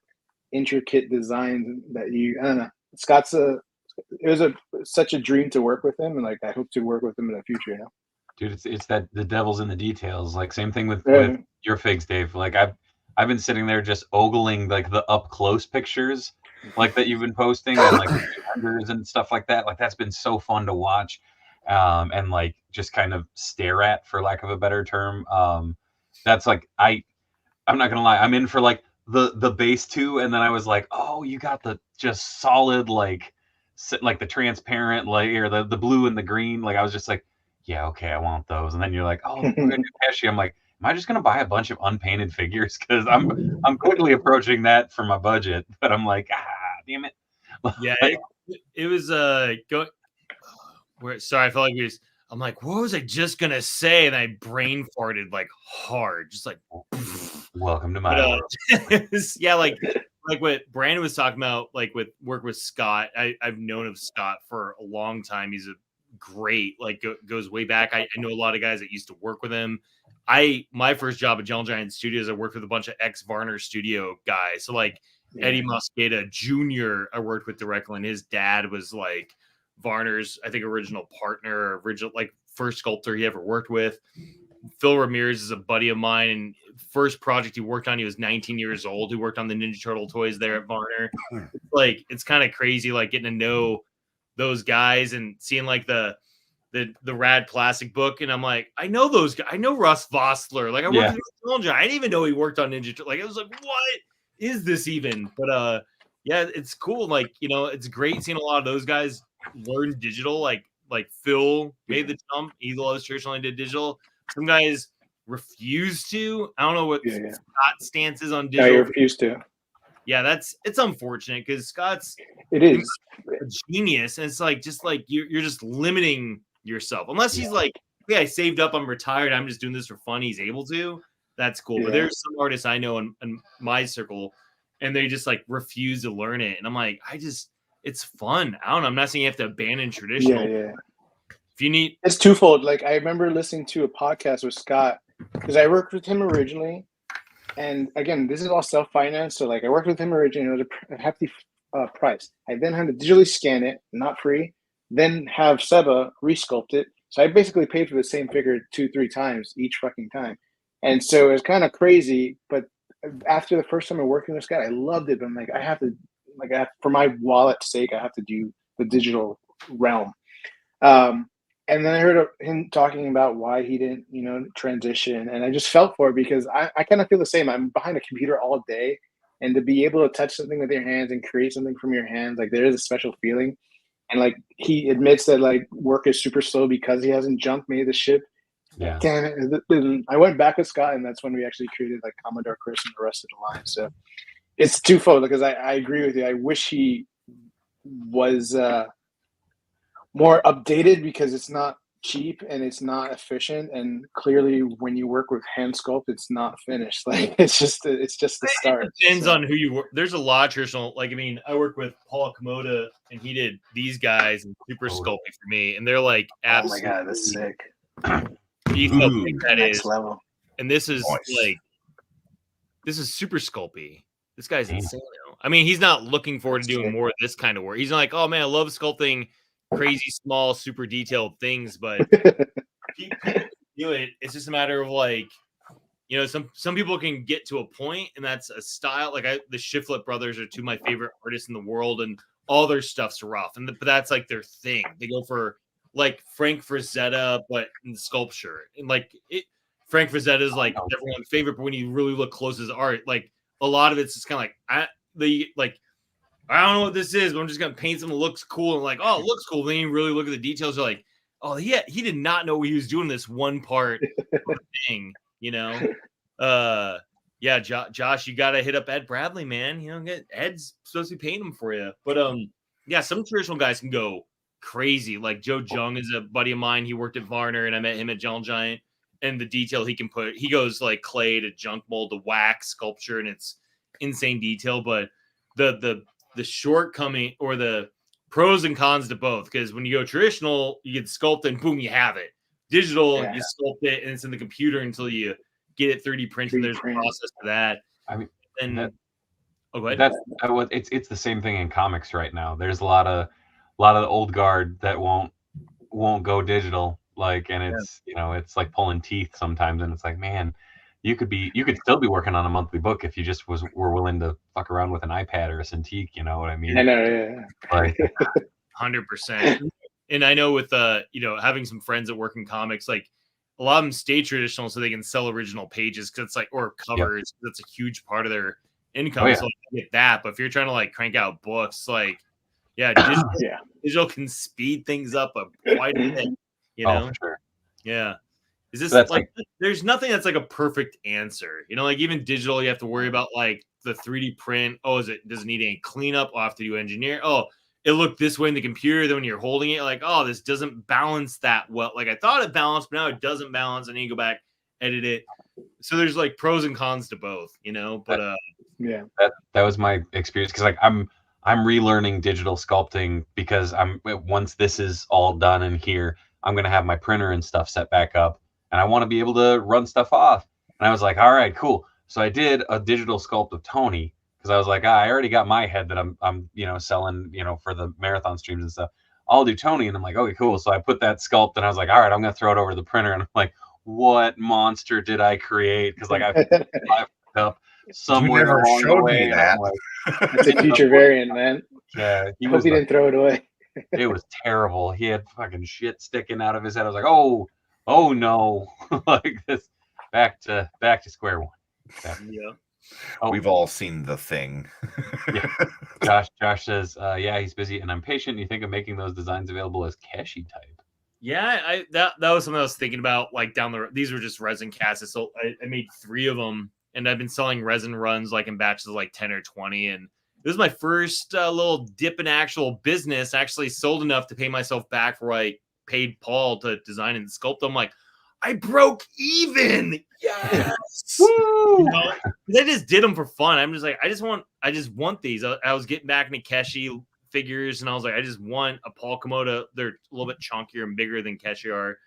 intricate designs that I don't know. Scott's it was such a dream to work with him, and like, I hope to work with him in the future. Dude, it's that the devil's in the details. Like, same thing with your figs, Dave. Like, I've been sitting there just ogling like the up close pictures like that you've been posting, and like the renders and stuff like that. Like, that's been so fun to watch. And like just kind of stare at, for lack of a better term. That's like, I'm not gonna lie, I'm in for like the base 2, and then I was like, oh, you got the just solid like the transparent or the blue and the green. Like I was just like, yeah, okay, I want those. And then you're like, oh, we're gonna do Pesci. I'm like, am I just gonna buy a bunch of unpainted figures? Because I'm quickly approaching that for my budget. But I'm like, damn it. Yeah, it was sorry, I felt like I'm like, what was I just gonna say? And I brain farted like hard, just like welcome to my world. Yeah, like what Brandon was talking about, like with work with Scott. I've known of Scott for a long time. He's a great, like goes way back. I know a lot of guys that used to work with him. My first job at Gentle Giant Studios, I worked with a bunch of ex-Varner studio guys. So like Eddie Mosqueda Jr. I worked with directly, and his dad was like Varner's, I think, original partner, like first sculptor he ever worked with. Phil Ramirez is a buddy of mine, and first project he worked on, he was 19 years old. He worked on the Ninja Turtle toys there at Varner. Like, it's kind of crazy, like getting to know those guys and seeing like the rad plastic book, and I'm like, I know those guys. I know Russ Vossler. Like I worked with Soldier. I didn't even know he worked on Ninja Turtle. Like it was like, what is this even? But yeah, it's cool. Like, you know, it's great seeing a lot of those guys learn digital. Like Phil made the jump. He loves traditional and did digital. Some guys refuse to. I don't know what Scott's stance is on digital. I refuse to. Yeah, it's unfortunate because Scott's a genius, and it's like just like you're just limiting yourself. Unless he's like, I saved up, I'm retired, I'm just doing this for fun. He's able to. That's cool. But there's some artists I know in my circle, and they just like refuse to learn it. And I'm like, it's fun. I don't know. I'm not saying you have to abandon traditional. Yeah. If you need, it's twofold. Like I remember listening to a podcast with Scott because I worked with him originally, and again, this is all self-financed. So like I worked with him originally. It was a hefty price. I then had to digitally scan it, not free. Then have Seba resculpt it. So I basically paid for the same figure 2-3 times each fucking time, and so it was kind of crazy. But after the first time of working with Scott, I loved it. But I'm like, I have to, for my wallet's sake, I have to do the digital realm. And then I heard him talking about why he didn't, transition. And I just felt for it because I kind of feel the same. I'm behind a computer all day. And to be able to touch something with your hands and create something from your hands, like there is a special feeling. And like he admits that like work is super slow because he hasn't made the ship. Yeah. Damn it. I went back with Scott, and that's when we actually created like Commodore Chris and the rest of the line. So it's twofold because I agree with you. I wish he was more updated because it's not cheap and it's not efficient, and clearly when you work with hand sculpt, it's not finished. Like it's just the start. It depends on who you work. There's a lot of traditional, like, I mean, I work with Paul Komoda, and he did these guys and super sculpting for me, and they're like absolutely, oh my god, that's sick. You know what that Next is level. And this is this is super sculpty. This guy's insane now. I mean, he's not looking forward to doing more of this kind of work. He's not like, oh man, I love sculpting crazy small, super detailed things, but people do it. It's just a matter of like, some people can get to a point, and that's a style. Like the Shiflett brothers are two of my favorite artists in the world, and all their stuff's rough, but that's like their thing. They go for like Frank Frazetta, but in sculpture, and like Frank Frazetta is like everyone's favorite, but when you really look close to his art, like a lot of it's just kind of like I don't know what this is, but I'm just gonna paint something that looks cool, and like, oh, it looks cool. Then you really look at the details, you're like, oh yeah, he did not know he was doing this one part thing, Yeah, Josh, you gotta hit up Ed Bradley, man. Ed's supposed to be painting them for you. But yeah, some traditional guys can go crazy. Like Joe Jung is a buddy of mine. He worked at Varner, and I met him at Gentle Giant. And the detail he can put, he goes like clay to junk mold to wax sculpture, and it's insane detail. But the shortcoming or the pros and cons to both, because when you go traditional, you get sculpt and boom, you have it. Digital, you sculpt it, and it's in the computer until you get it 3D printed. And there's a process for that. I mean, and go ahead. It's the same thing in comics right now. There's a lot of the old guard that won't go digital. Like, and it's it's like pulling teeth sometimes, and it's like, man, you could still be working on a monthly book if you just were willing to fuck around with an iPad or a Cintiq. You know what I mean? I know, yeah. Like, 100%. And I know with having some friends that work in comics, like a lot of them stay traditional so they can sell original pages, because it's like, or covers. That's a huge part of their income, so I get that. But if you're trying to like crank out books, like digital can speed things up quite a bit. You know, for sure. Yeah. Is this So that's like there's nothing that's like a perfect answer. You know, like even digital, you have to worry about like the 3D print. Oh, does it need any cleanup? I'll have to do engineer. Oh, it looked this way in the computer. Then when you're holding it, like, oh, this doesn't balance that well. Like I thought it balanced, but now it doesn't balance. And then you go back, edit it. So there's like pros and cons to both, you know. But that was my experience, because like I'm relearning digital sculpting, because once this is all done in here, I'm gonna have my printer and stuff set back up, and I want to be able to run stuff off. And I was like, all right, cool. So I did a digital sculpt of Tony, because I was like, I already got my head that I'm selling, for the marathon streams and stuff. I'll do Tony. And I'm like, okay, cool. So I put that sculpt, and I was like, all right, I'm gonna throw it over the printer. And I'm like, what monster did I create? Because like I fucked up somewhere you never along showed the way. me that. Like, that's a future variant, man. Yeah, I hope he didn't throw it away. It was terrible. He had fucking shit sticking out of his head. I was like, oh no, like this, back to square one. Yeah. Oh, we've all seen The Thing. Yeah. Josh says, yeah, he's busy and I'm patient. You think of making those designs available as Keshi type? Yeah, that was something I was thinking about. Like down the road, these were just resin casts. So I made 3 of them, and I've been selling resin runs like in batches of like 10 or 20. And it was my first little dip in actual business. I actually sold enough to pay myself back for what I paid Paul to design and sculpt. I'm like, I broke even. Yes. Woo! I just did them for fun. I'm just like, I just want these. I was getting back into Keshi figures, and I was like, I just want a Paul Komodo. They're a little bit chunkier and bigger than Keshi are.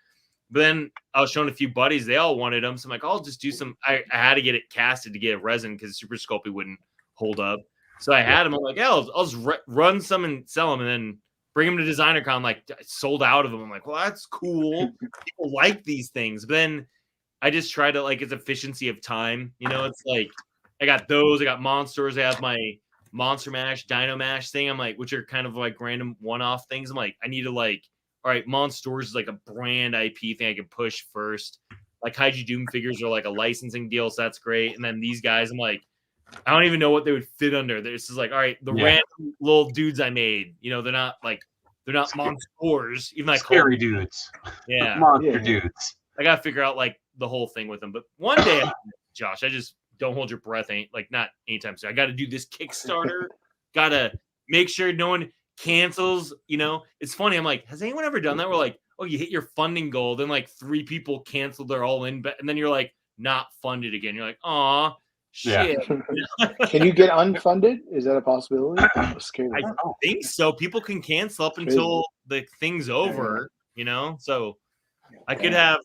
But then I was showing a few buddies, they all wanted them. So I'm like, I'll just do some. I had to get it casted to get a resin because Super Sculpey wouldn't hold up. So I had them. I'm like, yeah, I'll just run some and sell them, and then bring them to DesignerCon. Like, I sold out of them. I'm like, well, that's cool. People like these things. But then I just try to, like, it's efficiency of time. It's like, I got those. I got MONSTORS. I have my Monster Mash, Dino Mash thing. I'm like, which are kind of like random one-off things. I'm like, I need to like, all right, MONSTORS is like a brand IP thing I can push first. Like Kaiju Doom figures are like a licensing deal, so that's great. And then these guys, I'm like, I don't even know what they would fit under. This is like, all right, the random little dudes I made, they're not MONSTORS, even like scary dudes. Yeah. Monster dudes. I gotta figure out like the whole thing with them. But one day, Josh, I just don't hold your breath. Not anytime soon. I gotta do this Kickstarter. Gotta make sure no one cancels. It's funny. I'm like, has anyone ever done that? Where like, oh, you hit your funding goal, then like 3 people canceled their all in, and then you're like not funded again. You're like, aw. Shit. Yeah. Can you get unfunded? Is that a possibility? I think so. People can cancel up until the thing's over, So I could have,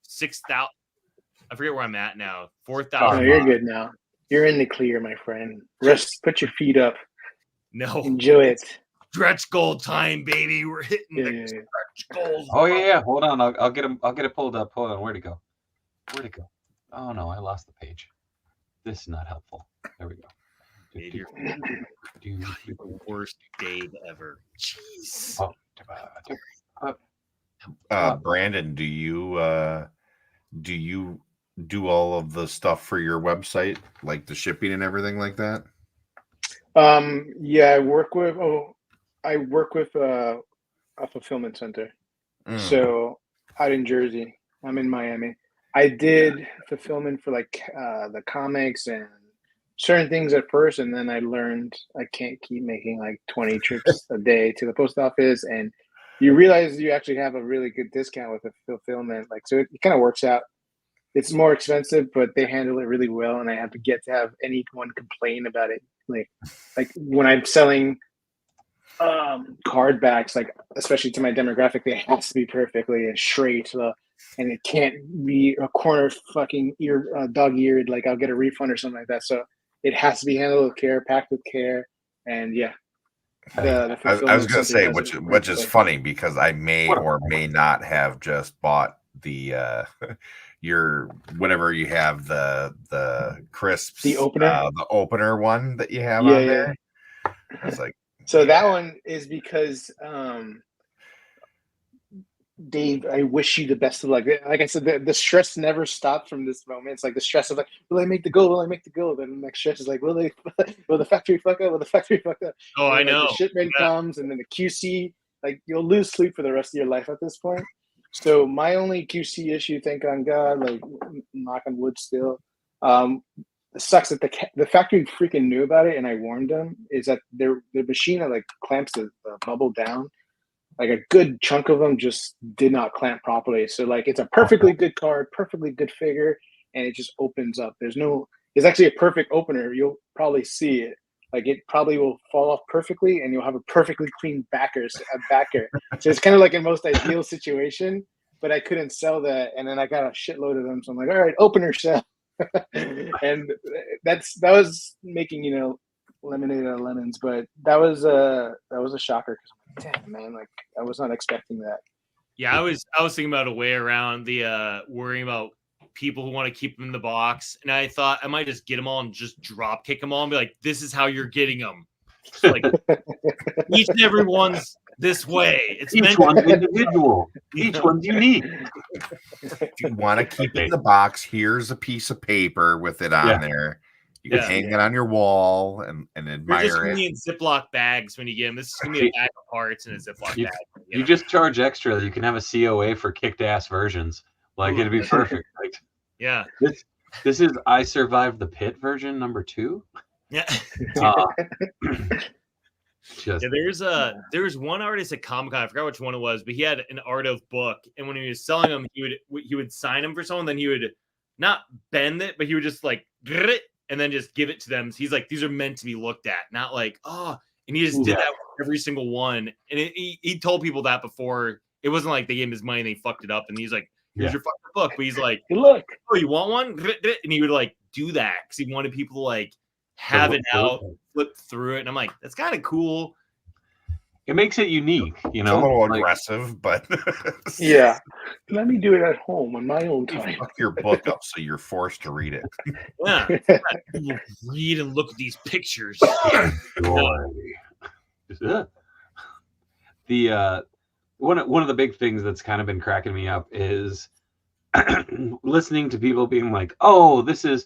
6,000. I forget where I'm at now. 4,000. Oh, you're good now. You're in the clear, my friend. Rest. Put your feet up. No. Enjoy it. Stretch goal time, baby. We're hitting stretch goals. Oh yeah. Hold on. I'll get him. I'll get it pulled up. Hold on. Where'd it go? Oh no, I lost the page. This is not helpful. There we go. Worst day ever. Jeez. Brandon, do you do all of the stuff for your website, like the shipping and everything like that? Yeah, I work with a fulfillment center. So out in Jersey, I'm in Miami. I did fulfillment for like the comics and certain things at first, and then I learned I can't keep making like 20 trips a day to the post office, and you realize you actually have a really good discount with the fulfillment. Like, so it kind of works out. It's more expensive, but they handle it really well, and I have to have anyone complain about it. Like when I'm selling card backs, like especially to my demographic, they have to be perfectly straight. And it can't be a corner fucking dog-eared, like I'll get a refund or something like that. So it has to be handled with care, packed with care, and yeah. I was going to say, which is funny because I may or may not have just bought the your whatever you have the crisps, the opener one that you have on there. I was like, so that one is because Dave, I wish you the best of luck. Like I said, the stress never stopped from this moment. It's like the stress of like, will I make the goal? Will I make the goal? Then the next stress is like, will the factory fuck up? Will the factory fuck up? Oh, I know. The shipment comes, and then the QC, like you'll lose sleep for the rest of your life at this point. So my only QC issue, thank on God, like knock on wood still, it sucks that the factory freaking knew about it, and I warned them, is that their machine that like clamps the bubble down, like a good chunk of them just did not clamp properly. So like it's a perfectly good card, perfectly good figure, and it just opens up. It's actually a perfect opener. You'll probably see it. Like it probably will fall off perfectly, and you'll have a perfectly clean backer. So it's kind of like a most ideal situation, but I couldn't sell that, and then I got a shitload of them. So I'm like, all right, opener sell, and that was making lemonade out of lemons. But that was a shocker because damn, man, like I was not expecting that. Yeah, I was thinking about a way around the worrying about people who want to keep them in the box, and I thought I might just get them all and just drop kick them all and be like, "This is how you're getting them." So, like each and every one's this way. It's each one's individual. Each one's unique. If you want to keep it in the box, here's a piece of paper with it on there. You can hang it on your wall and admire You're just it. in Ziploc bags when you get them. This is going to be a bag of parts in a Ziploc bag. You just charge extra. You can have a COA for kicked ass versions. Like it'd be perfect. Like, yeah. This is I Survived the Pit version number 2. Yeah. There's one artist at Comic-Con, I forgot which one it was, but he had an art of book, and when he was selling them, he would sign them for someone, then he would not bend it, but he would just like and then just give it to them. So he's like, these are meant to be looked at, not like, oh, and he just did that with every single one. And he told people that before. It wasn't like they gave him his money and they fucked it up, and he's like, here's your fucking book. But he's like, hey, look, oh, you want one? And he would like do that because he wanted people to like have it out, flip through it. And I'm like, that's kind of cool. It makes it unique, you know. It's a little aggressive, but yeah. Let me do it at home on my own time. Fuck your book up so you're forced to read it. Yeah. Read and look at these pictures. The one of the big things that's kind of been cracking me up is listening to people being like, "Oh, this is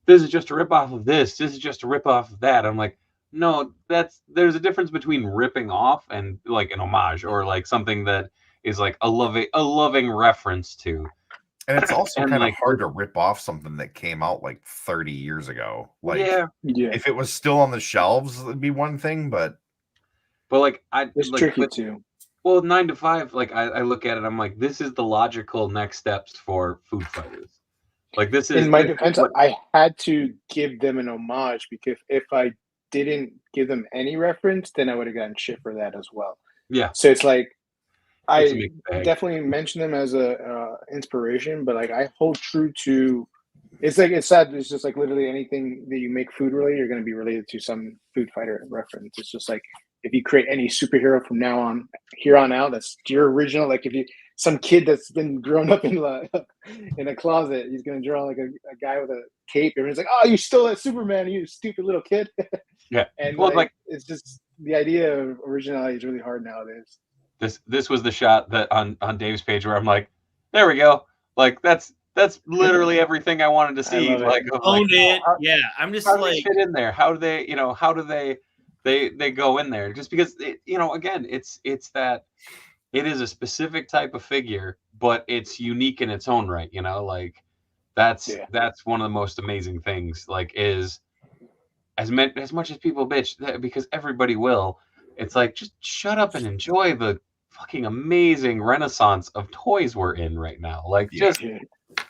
just a ripoff of this. This is just a ripoff of that." I'm like, no, there's a difference between ripping off and like an homage or like something that is like a loving reference to. And it's also kind of hard to rip off something that came out like 30 years ago. Like, if it was still on the shelves, it'd be one thing, but like it's tricky too. Well, 9to5, like I look at it, I'm like, this is the logical next steps for food fighters. Like this is in my defense, I had to give them an homage because if I didn't give them any reference, then I would have gotten shit for that as well. Yeah. So it's like I definitely mention them as a inspiration, but like I hold true to. It's like it's sad. It's just like literally anything that you make food related, you're going to be related to some food fighter reference. It's just like if you create any superhero from here on out, that's your original. Like if you some kid that's been grown up in a closet, he's going to draw like a guy with a cape. Everyone's like, "Oh, you stole that Superman, you stupid little kid." Yeah, and like it's just the idea of originality is really hard nowadays. This was the shot that on Dave's page where I'm like, there we go. Like that's literally everything I wanted to see. Like, yeah. I'm just how like, do they fit in there? How do they go in there? Just because again, it's that it is a specific type of figure, but it's unique in its own right. Like that's one of the most amazing things. Like is as much as people bitch because everybody will. It's like just shut up and enjoy the fucking amazing renaissance of toys we're in right now. Like just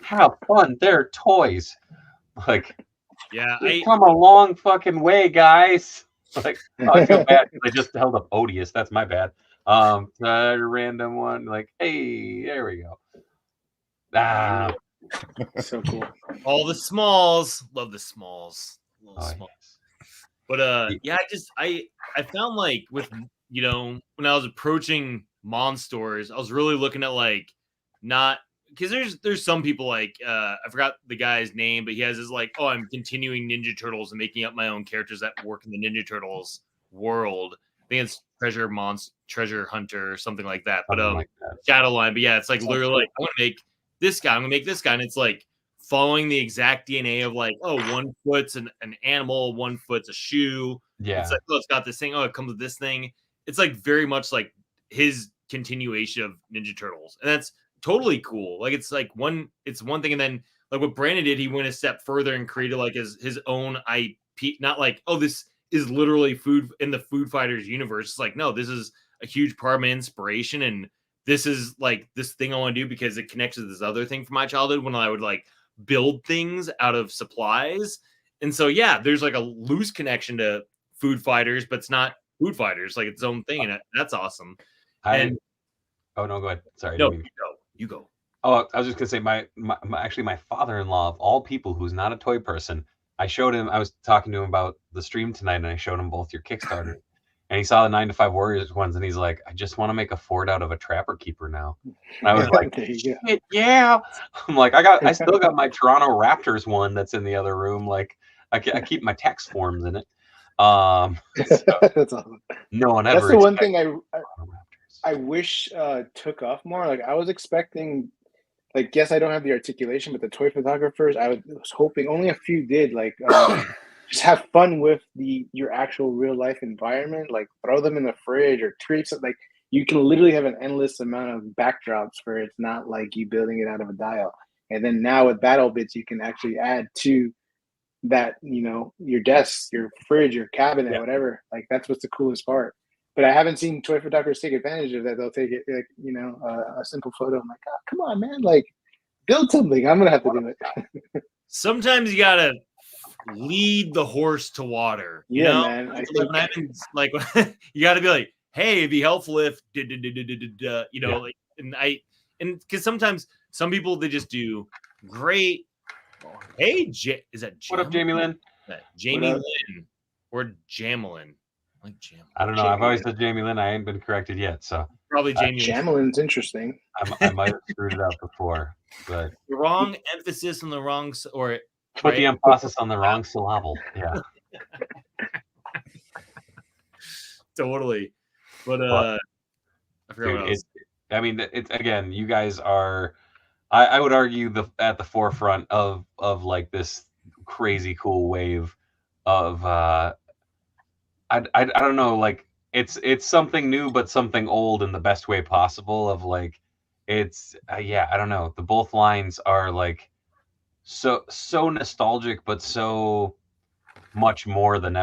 have fun. They're toys. Like we've come a long fucking way, guys. Like I feel bad because I just held up Odious. That's my bad. Random one. Like, hey, there we go. So cool. All the smalls. Love the smalls. Smalls. But I found like with when I was approaching MONSTORS, I was really looking at like not because there's some people like I forgot the guy's name, but he has this like, oh, I'm continuing Ninja Turtles and making up my own characters that work in the Ninja Turtles world. think it's Treasure Hunter or something like that. But Something like that. Shadowline. But yeah, it's like literally like, I want to make this guy. I'm gonna make this guy, and it's like following the exact DNA of like, oh, 1 foot's an animal, 1 foot's a shoe. Yeah. It's like, oh, it's got this thing. Oh, it comes with this thing. It's like very much like his continuation of Ninja Turtles, and that's totally cool. Like it's one thing, and then like what Brandon did, he went a step further and created like his own IP. Not like, oh, this is literally food in the Food Fighters universe. It's like, no, this is a huge part of my inspiration, and this is like this thing I want to do because it connects to this other thing from my childhood when I would like build things out of supplies. And so yeah, there's like a loose connection to Food Fighters, but it's not Food Fighters, like its own thing, and that's awesome. Oh no, go ahead. Sorry. No, you go. Oh, I was just gonna say my father-in-law of all people, who's not a toy person, I was talking to him about the stream tonight, and I showed him both your Kickstarter, and he saw the 9to5 Warriors ones, and he's like, I just want to make a fort out of a Trapper Keeper now. And I was like, shit, yeah. I'm like, I still got my Toronto Raptors one that's in the other room. Like, I keep my text forms in it. So, that's awesome. No one ever. That's the one thing I wish took off more. Like I was expecting, like, yes, I don't have the articulation, but the toy photographers, I was hoping only a few did. Like, just have fun with your actual real life environment. Like, throw them in the fridge or treat something. Like, you can literally have an endless amount of backdrops where it's not like you building it out of a dial. And then now with battle bits, you can actually add to that, your desk, your fridge, your cabinet, whatever. Like, that's what's the coolest part. But I haven't seen toy photographers take advantage of that. They'll take it, like, a simple photo. I'm like, oh, come on, man! Like, build something. I'm gonna have to do it. Sometimes you gotta lead the horse to water. You know? Man. Like you gotta be like, hey, it'd be helpful if, like, and because sometimes some people, they just do great. Hey, is that what up, Jamie Lynn? Jamie Lynn or Jamelin? Like Jam. I don't know. I've always said Jamie Lynn. I ain't been corrected yet, so probably Jamie. Jamelin's interesting. I might have screwed it up before, but the wrong emphasis on the wrong, or put the emphasis on the wrong syllable. Yeah, totally. But I forgot what else. It's again. You guys are. I would argue at the forefront of like this crazy cool wave of. I don't know, like it's something new but something old in the best way possible. Of like, it's I don't know. The both lines are like so nostalgic, but so much more than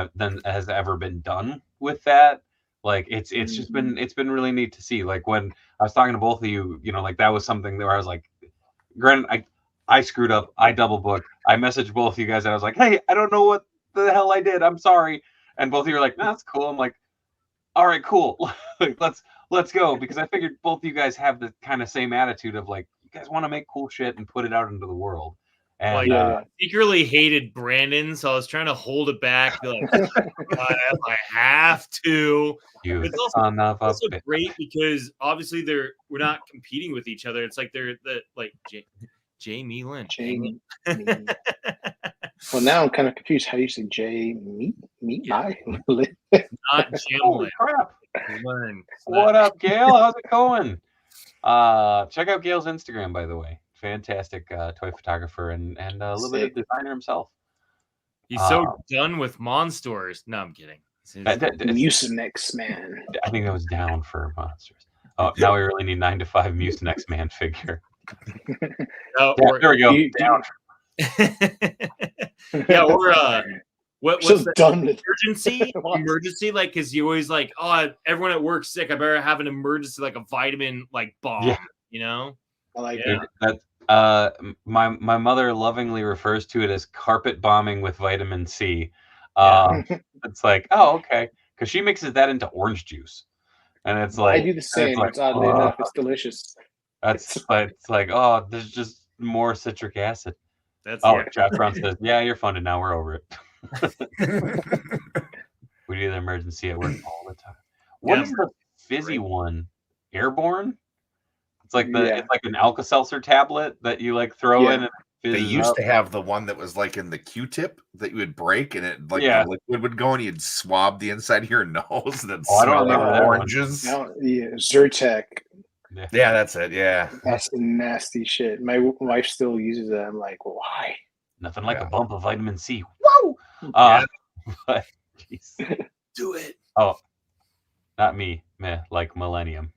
has ever been done with that. Like it's just been really neat to see. Like when I was talking to both of you, like that was something where I was like, granted, I screwed up, I double booked, I messaged both of you guys, and I was like, hey, I don't know what the hell I did, I'm sorry. And both of you are like, no, that's cool. I'm like, all right, cool. let's go. Because I figured both of you guys have the kind of same attitude of like, you guys want to make cool shit and put it out into the world. And I secretly hated Brandon, so I was trying to hold it back. Be like, I have to. It's also great because obviously we're not competing with each other. It's like they're Jamie Lynn. Jamie. Well, now I'm kind of confused. How do you say Jamie? Not Jamie. Crap. What up, Gail? How's it going? Check out Gail's Instagram, by the way. Fantastic toy photographer and a little bit of designer himself. He's so done with Monstors. No, I'm kidding. Mucinex Man. I think that was down for Monsters. Oh, now we really need 9to5 Mucinex Man figure. There we go. Down. Yeah, or what's so done with emergency, like, because you always like, oh, everyone at work's sick, I better have an emergency, like a vitamin like bomb. I like that. My mother lovingly refers to it as carpet bombing with vitamin C. It's like, oh, okay, because she mixes that into orange juice, and it's like I do the same. It's oddly enough, it's delicious. It's like, oh, there's just more citric acid. Jeff Brown says, yeah, you're funded now. We're over it. We do the emergency at work all the time. What is the fizzy one? Airborne? It's like it's like an Alka-Seltzer tablet that you like throw in and it They used to have the one that was like in the Q-tip that you would break, and it like the liquid would go, and you'd swab the inside of your nose, and then smell like oranges. No, yeah, Zyrtec. Yeah, that's it. Yeah, that's the nasty shit. My wife still uses that. I'm like, well, why? Nothing like a bump of vitamin C. Whoa! But, do it. Oh, not me, meh, like Millennium.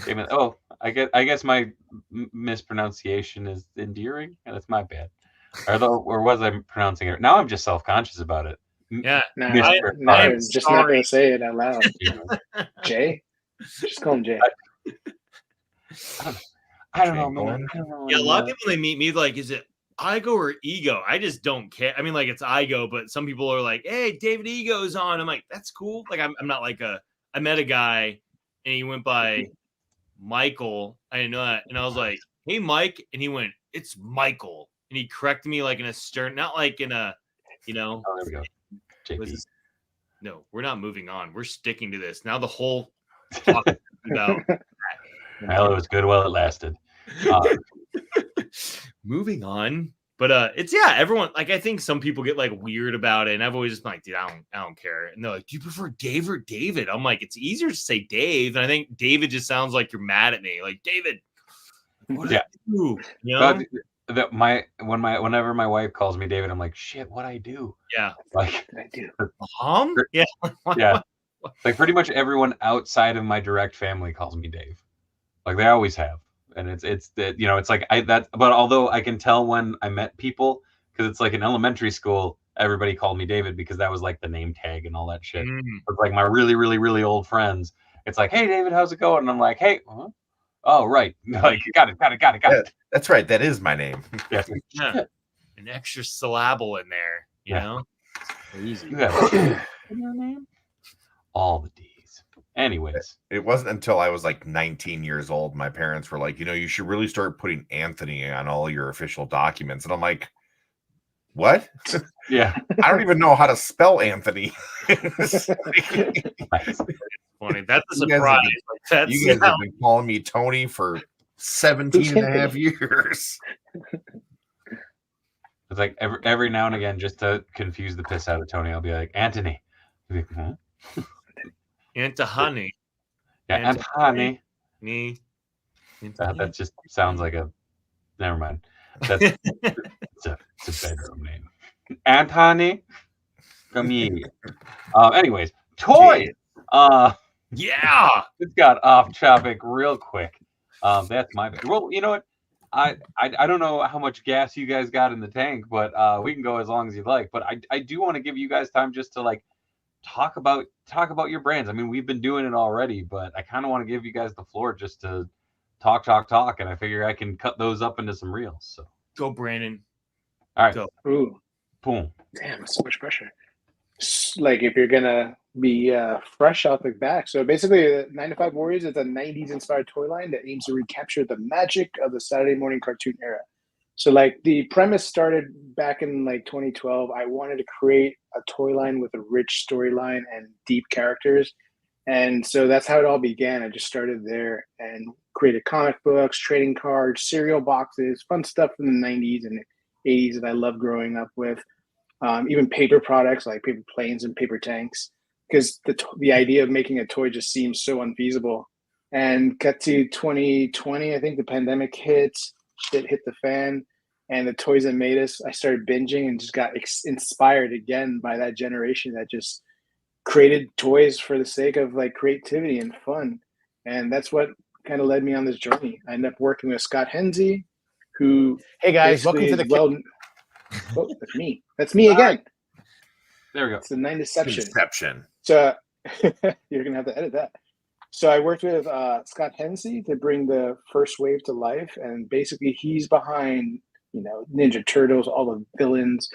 Oh, I guess my mispronunciation is endearing, and that's my bad. Or was I pronouncing it? Now I'm just self-conscious about it. Yeah, I'm just not gonna say it out loud. Jay, just call him Jay. I don't know, man. Yeah, a lot of people when they meet me like, is it Igo or Ego? I just don't care. I mean, like it's Igo, but some people are like, hey, David Ego's on. I'm like, that's cool. Like I'm not like I met a guy and he went by Michael. I didn't know that. And I was like, hey, Mike. And he went, it's Michael. And he corrected me like in a stern, not like in a, Oh, there we go. JP. No, we're not moving on. We're sticking to this. Now the whole talk about well, it was good while it lasted. Moving on. But it's everyone like I think some people get like weird about it, and I've always just been like, dude, I don't care. And they're like, do you prefer Dave or David? I'm like, it's easier to say Dave, and I think David just sounds like you're mad at me. Like David, what did I do? Whenever my wife calls me David, I'm like, shit, what I do? Yeah, like I do. Yeah, yeah. Like pretty much everyone outside of my direct family calls me Dave. Like they always have. And it's that it's like but although I can tell when I met people, because it's like in elementary school, everybody called me David because that was like the name tag and all that shit. But like my really, really, really old friends, it's like, hey David, how's it going? And I'm like, hey, oh right, like got it. That's right. That is my name. Yeah. An extra syllable in there, you know. Easy. You have your name? All the D's. Anyways, it wasn't until I was like 19 years old, my parents were like, you should really start putting Anthony on all your official documents. And I'm like, what? Yeah. I don't even know how to spell Anthony. That's funny. That's a surprise. You guys have been calling me Tony for 17 and a half years. It's like every now and again, just to confuse the piss out of Tony, I'll be like, Anthony. He'll be like, huh? Into honey. Yeah, and honey. That just sounds like a. Never mind. That's it's a bedroom name. And honey, come here. Anyways, toys. Yeah, it got off topic real quick. That's my bad. Well, you know what? I don't know how much gas you guys got in the tank, but we can go as long as you'd like. But I do want to give you guys time just to like. Talk about your brands. I mean, we've been doing it already, but I kind of want to give you guys the floor just to talk, and I figure I can cut those up into some reels. So go, Brandon. All right. Go. Ooh. Boom. Damn, that's so much pressure. Like if you're gonna be fresh off the back. So basically, 9to5 Warriors is a 90s inspired toy line that aims to recapture the magic of the Saturday morning cartoon era. So like the premise started back in like 2012. I wanted to create a toy line with a rich storyline and deep characters. And so that's how it all began. I just started there and created comic books, trading cards, cereal boxes, fun stuff from the 90s and 80s that I loved growing up with. Even paper products like paper planes and paper tanks, because the idea of making a toy just seems so unfeasible. And cut to 2020, I think the pandemic hits. Shit hit the fan, and the toys that made us, I started binging and just got inspired again by that generation that just created toys for the sake of like creativity and fun. And that's what kind of led me on this journey. I ended up working with Scott Hensey, who hey guys, welcome to the oh, that's me. That's me again. There we go. It's the 9deception. Deception. So you're gonna have to edit that. So I worked with Scott Hensey to bring the first wave to life, and basically he's behind, Ninja Turtles, all the villains,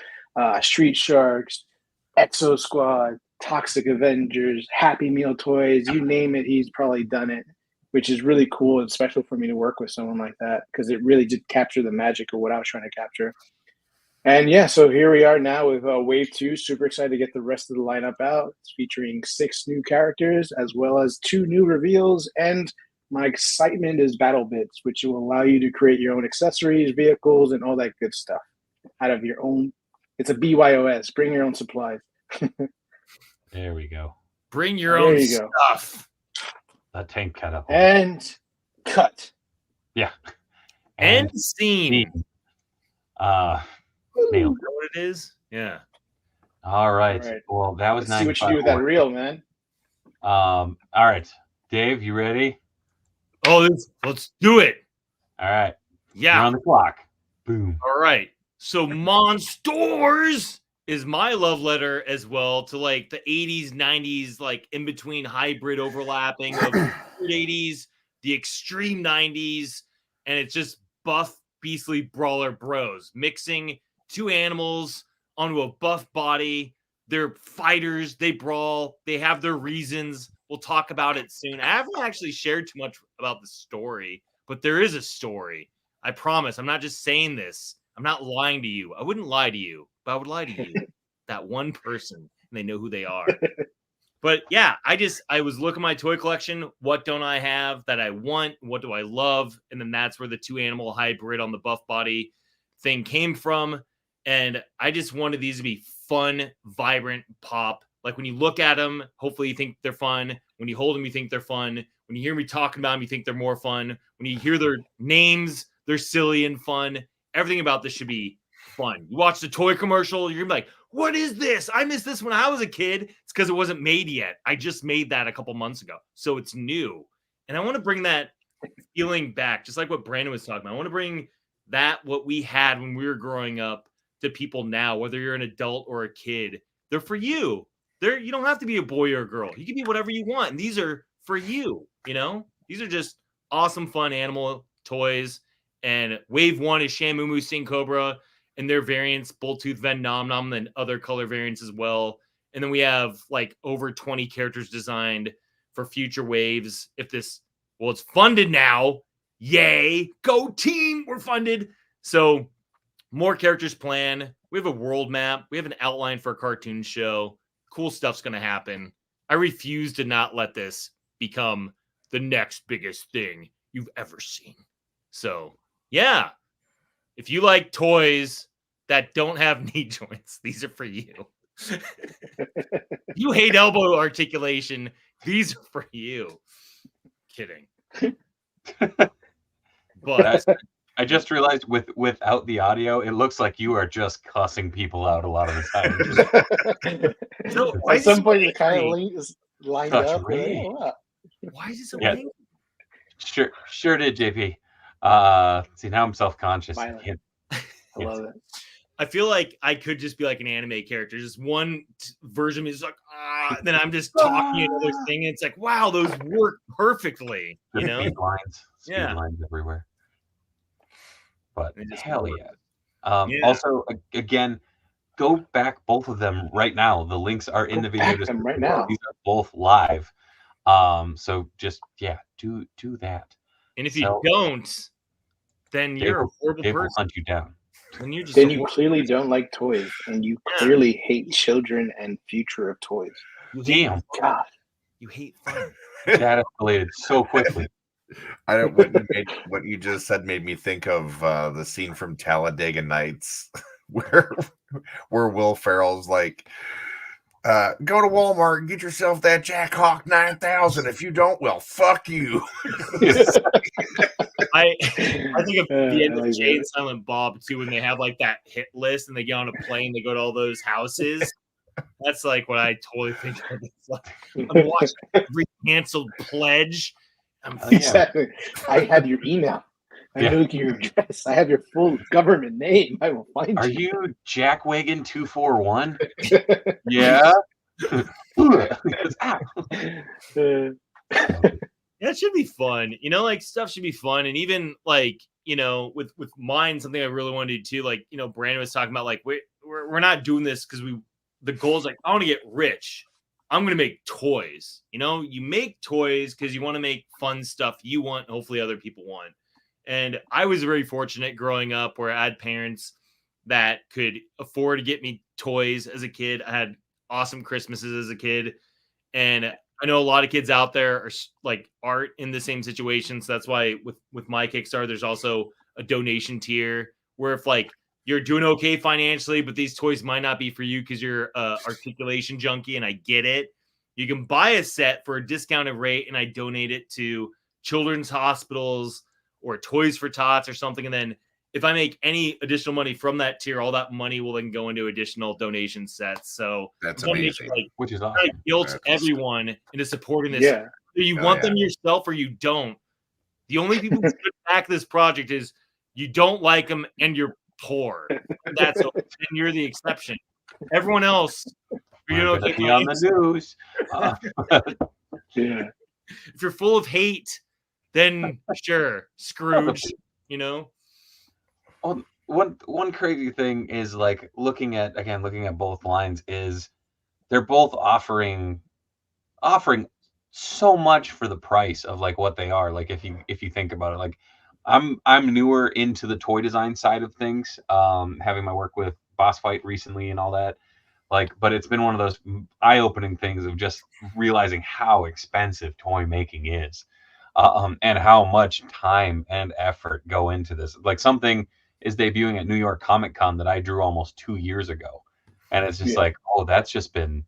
Street Sharks, Exo Squad, Toxic Avengers, Happy Meal toys, you name it, he's probably done it, which is really cool and special for me to work with someone like that because it really did capture the magic of what I was trying to capture. And yeah, so here we are now with Wave 2. Super excited to get the rest of the lineup out. It's featuring 6 new characters as well as 2 new reveals and My excitement is Battle Bits, which will allow you to create your own accessories, vehicles, and all that good stuff out of your own. It's a BYOS. Bring your own supplies. There we go. Bring your own stuff. A tank catapult. And cut. Yeah. And scene. Nailed. You know what it is? Yeah. All right. Well, that was Let's see what you do with that reel, man. All right. Dave, you ready? Oh, let's do it. All right. Yeah. You're on the clock. Boom. All right. So MONSTORS is my love letter as well to like the 80s, 90s, like in between hybrid overlapping of the 80s, the extreme 90s, and it's just buff, beastly brawler bros mixing two animals onto a buff body. They're fighters. They brawl. They have their reasons. We'll talk about it soon. I haven't actually shared too much about the story, but there is a story. I promise. I'm not just saying this. I'm not lying to you. I wouldn't lie to you, but I would lie to you. That one person, and they know who they are. But yeah, I was looking at my toy collection. What don't I have that I want? What do I love? And then that's where the two animal hybrid on the buff body thing came from. And I just wanted these to be fun, vibrant pop. Like when you look at them, hopefully you think they're fun. When you hold them, you think they're fun. When you hear me talking about them, you think they're more fun. When you hear their names, they're silly and fun. Everything about this should be fun. You watch the toy commercial, you're gonna be like, what is this? I missed this when I was a kid. It's because it wasn't made yet. I just made that a couple months ago. So it's new. And I want to bring that feeling back, just like what Brandon was talking about. I want to bring that, what we had when we were growing up, to people now, whether you're an adult or a kid. They're for you. You don't have to be a boy or a girl. You can be whatever you want. And these are for you, you know? These are just awesome, fun animal toys. And wave one is Shamumu Sting Cobra and their variants, Bulltooth, Ven Nom Nom, and other color variants as well. And then we have like over 20 characters designed for future waves. It's funded now. Yay. Go team. We're funded. So more characters planned. We have a world map. We have an outline for a cartoon show. Cool stuff's going to happen. I refuse to not let this become the next biggest thing you've ever seen. So, yeah. If you like toys that don't have knee joints, these are for you. You hate elbow articulation, these are for you. Kidding. But I just realized without the audio, it looks like you are just cussing people out a lot of the time. So at some point, it kind of is lined up. Why is it so angry? Sure did, JP. See, now I'm self-conscious. I love it. I feel like I could just be like an anime character. Just one version is like, then I'm just talking another thing. And it's like, wow, those work perfectly. You know? Speed lines everywhere. But hell yeah. Also, again, go back both of them right now. The links are in the video description right now. These are both live. So just do that. And if you don't, then you're a horrible person. Will hunt you down. Then you clearly don't like toys, and you clearly hate children and future of toys. Damn, God, you hate fun. That escalated so quickly. What you just said made me think of the scene from Talladega Nights, where Will Ferrell's like, go to Walmart and get yourself that Jack Hawk 9000. If you don't, well, fuck you. I think of the end of Jay and Silent Bob too, when they have like that hit list and they get on a plane, they go to all those houses. That's like what I totally think of. It's like, I'm watching every canceled pledge. Exactly. I have your email. I know your address. I have your full government name. I will find you. Are you Jackwagon 241? Yeah. It should be fun. You know, like stuff should be fun. And even like, you know, with mine, something I really want to do too, like, you know, Brandon was talking about, like, we're not doing this because the goal is like, I want to get rich. I'm going to make toys. You know, you make toys because you want to make fun stuff you want, and hopefully other people want. And I was very fortunate growing up where I had parents that could afford to get me toys as a kid. I had awesome Christmases as a kid. And I know a lot of kids out there are like aren't in the same situation. So that's why with my Kickstarter, there's also a donation tier where if like you're doing okay financially, but these toys might not be for you because you're articulation junkie, and I get it. You can buy a set for a discounted rate, and I donate it to children's hospitals or Toys for Tots or something. And then if I make any additional money from that tier, all that money will then go into additional donation sets. So that's amazing. Which is awesome. Guilt everyone into supporting this. Yeah. Do you want them yourself or you don't? The only people who should back this project is you don't like them and you're poor. That's and you're the exception. Everyone else, you're okay, be on the news. Yeah. If you're full of hate, then sure, Scrooge. You know. Well, one crazy thing is like looking at both lines is they're both offering so much for the price of like what they are. Like if you think about it, like I'm newer into the toy design side of things, having my work with Boss Fight recently and all that. Like, but it's been one of those eye-opening things of just realizing how expensive toy making is, and how much time and effort go into this. Like something is debuting at New York Comic Con that I drew almost 2 years ago, and it's just like, oh, that's just been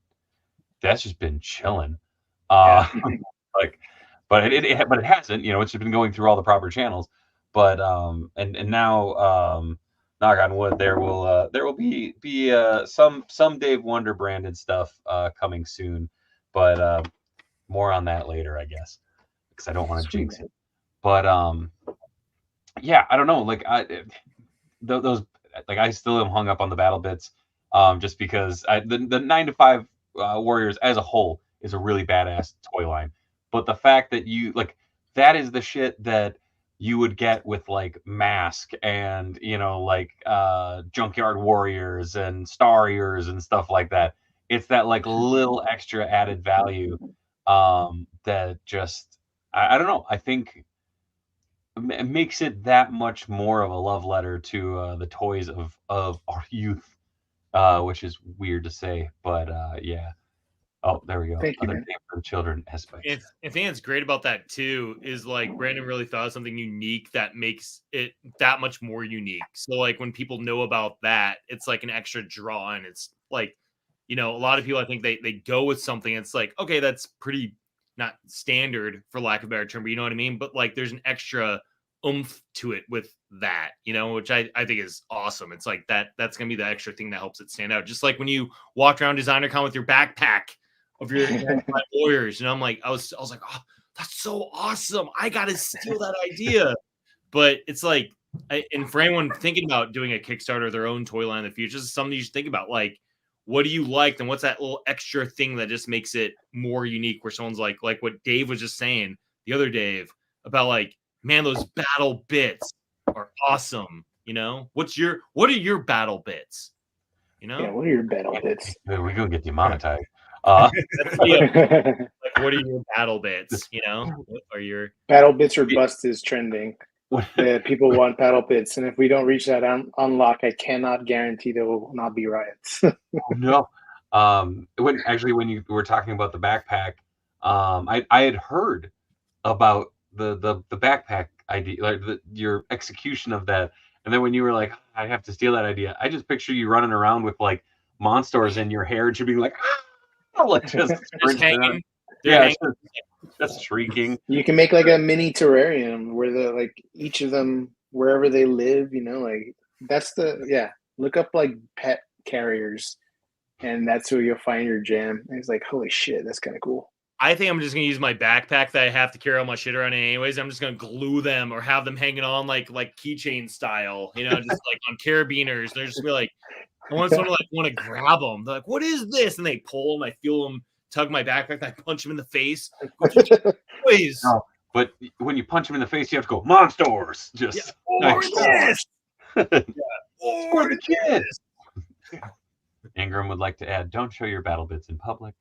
chilling. Like, but it hasn't, you know, it's just been going through all the proper channels. But and now knock on wood, there will be some Dave Wonder branded stuff coming soon, but more on that later, I guess, because I don't want to jinx it. But yeah, I don't know, like those like I still am hung up on the battle bits, just because the 9to5 Warriors as a whole is a really badass toy line, but the fact that you like that is the shit that you would get with like Mask and, you know, like Junkyard Warriors and Starriers and stuff like that. It's that like little extra added value that just I don't know, I think it makes it that much more of a love letter to the toys of our youth, which is weird to say, but yeah. Oh, there we go. Thank you, Other man. game for the children aspect. I think it's great about that too is like Brandon really thought of something unique that makes it that much more unique. So like when people know about that, it's like an extra draw, and it's like, you know, a lot of people I think they go with something. It's like, okay, that's pretty not standard for lack of a better term, but you know what I mean? But like there's an extra oomph to it with that, you know, which I think is awesome. It's like that's gonna be the extra thing that helps it stand out. Just like when you walk around DesignerCon with your backpack of your Warriors, and I'm like, I was like, oh, that's so awesome. I gotta steal that idea. But it's like, and for anyone thinking about doing a Kickstarter of their own toy line in the future, this is something you should think about. Like, what do you like, and what's that little extra thing that just makes it more unique? Where someone's like what Dave was just saying, the other Dave, about like, man, those battle bits are awesome. You know, what are your battle bits? You know, yeah, what are your battle bits? We're gonna get demonetized. like, what are your battle bits? You know, what are your battle bits or bust is trending. People want battle bits, and if we don't reach that unlock, I cannot guarantee there will not be riots. No, when you were talking about the backpack, I had heard about the backpack idea, like your execution of that, and then when you were like, I have to steal that idea, I just picture you running around with like MONSTORs in your hair, just being like, like just hanging. Yeah, just shrieking. You can make like a mini terrarium where the like each of them wherever they live, you know, like that's look up like pet carriers, and that's where you'll find your jam. And it's like, holy shit, that's kind of cool. I think I'm just gonna use my backpack that I have to carry all my shit around anyways. I'm just gonna glue them or have them hanging on like keychain style, you know, just like on carabiners. They're just be like, I want someone to want to grab them. They're like, what is this? And they pull them. I feel them tug my backpack. And I punch them in the face. Please. No, but when you punch them in the face, you have to go MONSTORS. Just or this. Or the kids. Ingram would like to add, don't show your battle bits in public.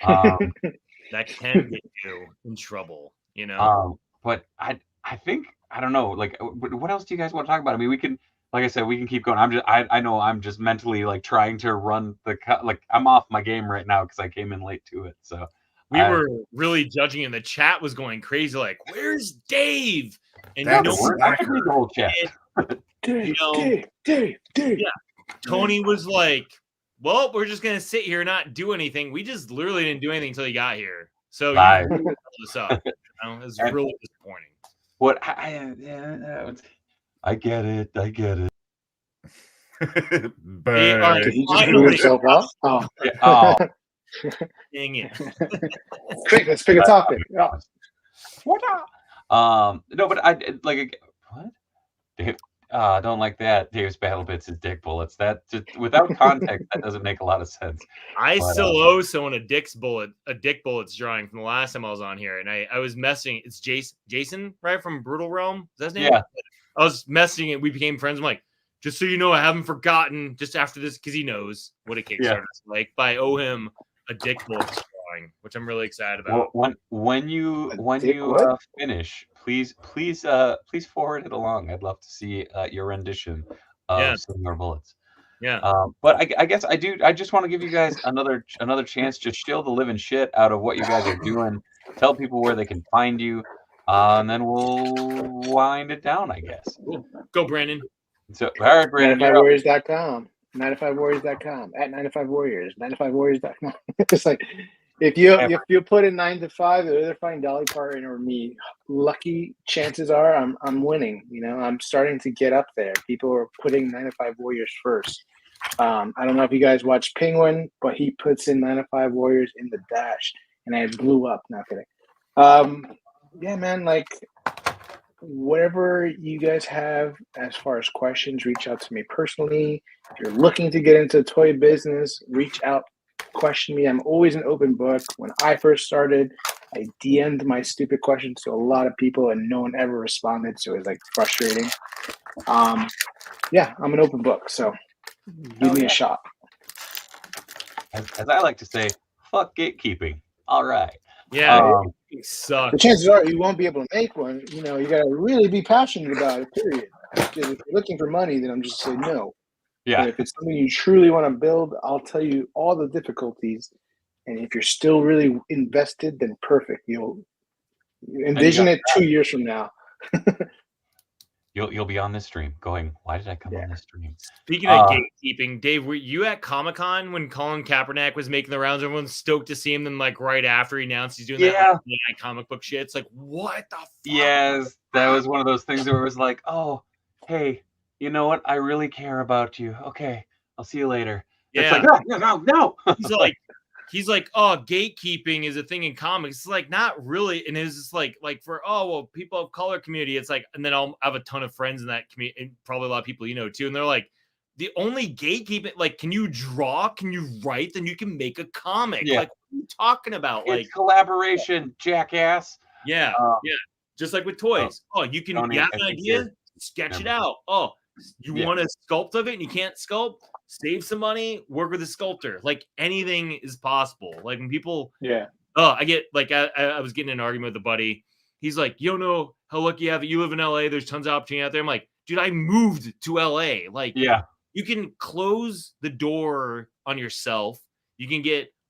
That can get you in trouble, you know. But I think I don't know. Like, what else do you guys want to talk about? I mean, we can, like I said, we can keep going. I know I'm just mentally like trying to run I'm off my game right now because I came in late to it. So We were really judging, and the chat was going crazy. Like, where's Dave? And I could read the whole chat. Dave. Yeah. Tony was like, well, we're just gonna sit here and not do anything. We just literally didn't do anything until he got here. So you Live. really held us up. It was really disappointing. What I get it. But Did he just blew himself up? Oh. Yeah, oh. Dang it. Quick, let's pick a topic. No, but I like what? Dave, don't like that. Dave's battle bits is dick bullets. That just without context, that doesn't make a lot of sense. I But, still owe someone a dick bullets drawing from the last time I was on here, and I was messing. It's Jason, right, from Brutal Realm. Is that his name? Yeah. I was messaging it. We became friends. I'm like, just so you know, I haven't forgotten. Just after this, because he knows what a Kickstarter is like. But I owe him a dick bullets drawing, which I'm really excited about. Well, when you finish, please forward it along. I'd love to see your rendition of some more bullets. Yeah. But I guess I just want to give you guys another chance to shill the living shit out of what you guys are doing. Tell people where they can find you, and then we'll wind it down, I guess. Cool. Go, Brandon. So, all right, Brandon. 9to5warriors.com. 9to5warriors.com. At 9to5warriors. 9to5warriors.com. It's like if you put in 9to5, they'll either find Dolly Parton or me. Lucky chances are I'm winning. You know, I'm starting to get up there. People are putting 9to5warriors first. I don't know if you guys watch Penguin, but he puts in 9to5warriors in the dash, and I blew up. Not kidding. Yeah, man. Like, whatever you guys have as far as questions, reach out to me personally. If you're looking to get into toy business, reach out, question me. I'm always an open book. When I first started, I DM'd my stupid questions to a lot of people and no one ever responded, so it was like frustrating. Yeah, I'm an open book, so give me a shot. As I like to say, fuck gatekeeping. All right. Yeah, it sucks. The chances are you won't be able to make one. You know, you got to really be passionate about it, period. Because if you're looking for money, then I'm just saying no. Yeah. But if it's something you truly want to build, I'll tell you all the difficulties. And if you're still really invested, then perfect. You'll envision it 2 years from now. You'll be on this stream going, why did I come on this stream? Speaking of gatekeeping, Dave, were you at Comic-Con when Colin Kaepernick was making the rounds? Everyone's stoked to see him. Then, like, right after he announced he's doing that comic book shit, it's like, what the fuck? Yes, that was one of those things where it was like, oh, hey, you know what? I really care about you. Okay, I'll see you later. Yeah. It's like, no. He's like, oh, gatekeeping is a thing in comics. It's like, not really. And it's just like for, people of color community, it's like, and then I'll have a ton of friends in that community, and probably a lot of people, you know, too. And they're like, the only gatekeeping, like, can you draw? Can you write? Then you can make a comic. Yeah. Like, what are you talking about? It's like collaboration, jackass. Yeah. Just like with toys. You can have an idea, sketch it out. Oh, you want to sculpt of it and you can't sculpt? Save some money, work with a sculptor. Like, anything is possible. Like, when people, I get like, I was getting in an argument with a buddy. He's like, you don't know how lucky you have it. You live in LA. There's tons of opportunity out there. I'm like, dude, I moved to LA. Like, you can close the door on yourself. You can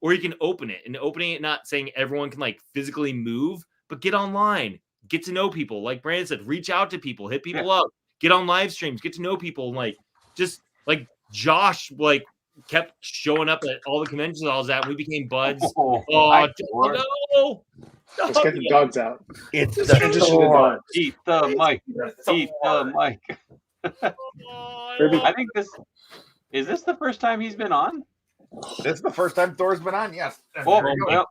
or you can open it. And opening it, not saying everyone can like physically move, but get online, get to know people. Like Brandon said, reach out to people, hit people up, get on live streams, get to know people. And like, just like, Josh like kept showing up at all the conventions I was at. We became buds. No! Let's get the dogs out. It's the dog. Eat the mic. Eat the mic. I think is this the first time he's been on? This is the first time Thor's been on. Yes. Well,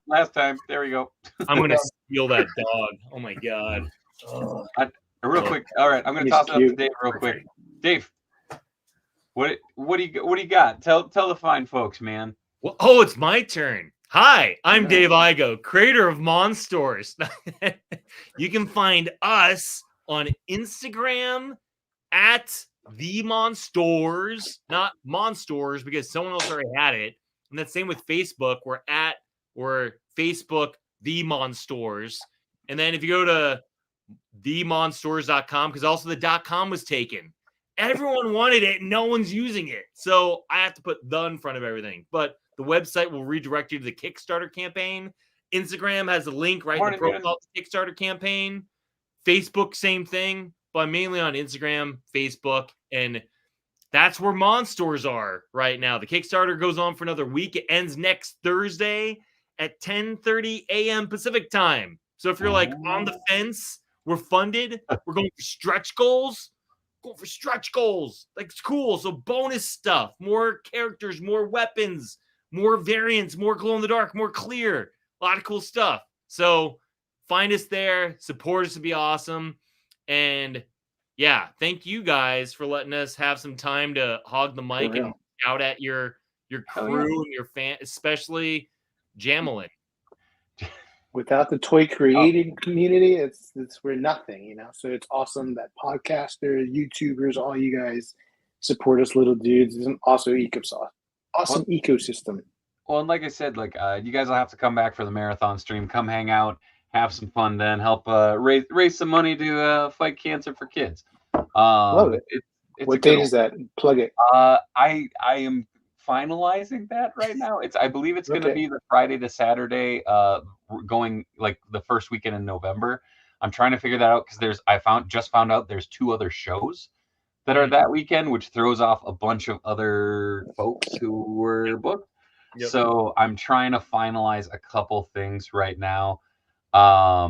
last time. There we go. I'm gonna steal that dog. Oh my god. Real quick. All right, I'm gonna toss it up to Dave real quick. Dave. What do you got? Tell the fine folks, man. Well, it's my turn. Hi, I'm Dave Igo, creator of MONSTORS. You can find us on Instagram at the MONSTORS, not MONSTORS, because someone else already had it. And that's same with Facebook. We're Facebook the MONSTORS. And then if you go to themonstors.com, because also the .com was taken. Everyone wanted it, and no one's using it. So I have to put the in front of everything. But the website will redirect you to the Kickstarter campaign. Instagram has a link right in Morning, the profile of the Kickstarter campaign. Facebook, same thing, but I'm mainly on Instagram, Facebook, and that's where MONSTORS are right now. The Kickstarter goes on for another week. It ends next Thursday at 10:30 a.m. Pacific time. So if you're like on the fence, we're funded, we're going for stretch goals. Going for stretch goals. Like, it's cool. So bonus stuff, more characters, more weapons, more variants, more glow in the dark, more clear. A lot of cool stuff. So find us there. Support us to be awesome. And yeah, thank you guys for letting us have some time to hog the mic and shout at your crew and your fan, especially Jamelin. Without the toy creating community, it's we're nothing, you know. So it's awesome that podcasters, YouTubers, all you guys support us little dudes. It's an awesome ecosystem. Well, and like I said, like you guys will have to come back for the marathon stream. Come hang out, have some fun, then help raise some money to fight cancer for kids. Love it. What date is that? Plug it. I am finalizing that right now. I believe it's going to be the Friday to Saturday, going like the first weekend in November. I'm trying to figure that out because I just found out there's 2 other shows that are that weekend, which throws off a bunch of other folks who were booked. Yep. So I'm trying to finalize a couple things right now. Yeah,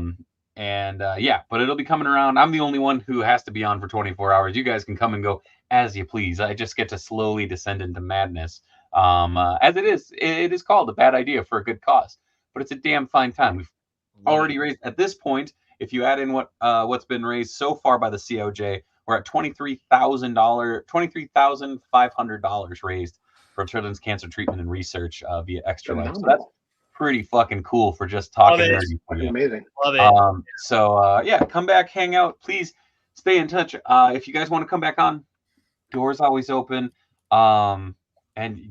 but it'll be coming around. I'm the only one who has to be on for 24 hours. You guys can come and go as you please. I just get to slowly descend into madness. As it is called a bad idea for a good cause, but it's a damn fine time. We've already raised at this point. If you add in what's been raised so far by the COJ, we're at $23,500 raised for children's cancer treatment and research via Extra Life. So that's pretty fucking cool for just talking nerdy. Amazing. Love it. Yeah, come back, hang out, please stay in touch. If you guys want to come back on, doors always open. And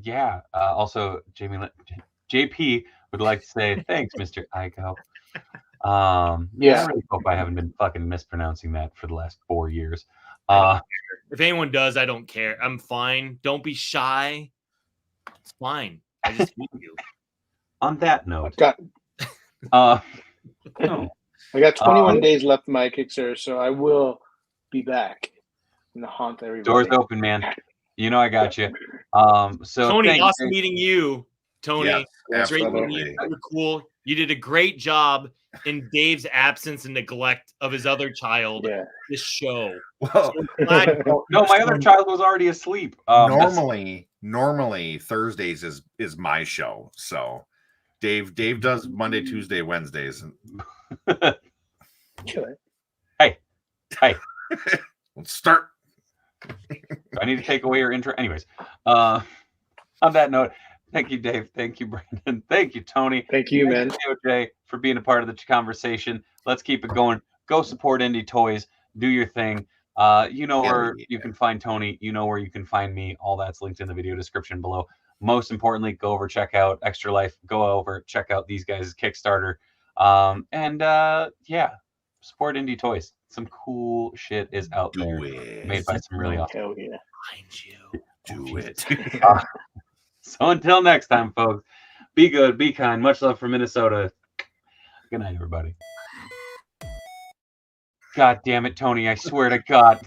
yeah, also JP would like to say thanks, Mr. Ico. I really hope I haven't been fucking mispronouncing that for the last 4 years. If anyone does, I don't care. I'm fine. Don't be shy. It's fine. I just need you. On that note, I got 21 days left in my Kickstarter, so I will be back and haunt everybody. Doors open, man. You know I got you. So Tony, awesome meeting you. Tony, yes, great meeting you. You were cool. You did a great job in Dave's absence and neglect of his other child. This show. Well, no, my other child was already asleep. Normally Thursdays is my show. So Dave does Monday, Tuesday, Wednesdays. Hey. Let's start. I need to take away your intro. Anyways, on that note, thank you, Dave. Thank you, Brandon. Thank you, Tony. Thank you, man. TOJ, for being a part of the conversation. Let's keep it going. Go support indie toys. Do your thing. You know where you can find Tony. You know where you can find me. All that's linked in the video description below. Most importantly, go over, check out Extra Life. Go over, check out these guys' Kickstarter. Yeah, support indie toys. Some cool shit is out there. Made by some really awesome. Hell yeah. Find you. Do it. So until next time, folks, be good, be kind. Much love from Minnesota. Good night, everybody. God damn it, Tony. I swear to God.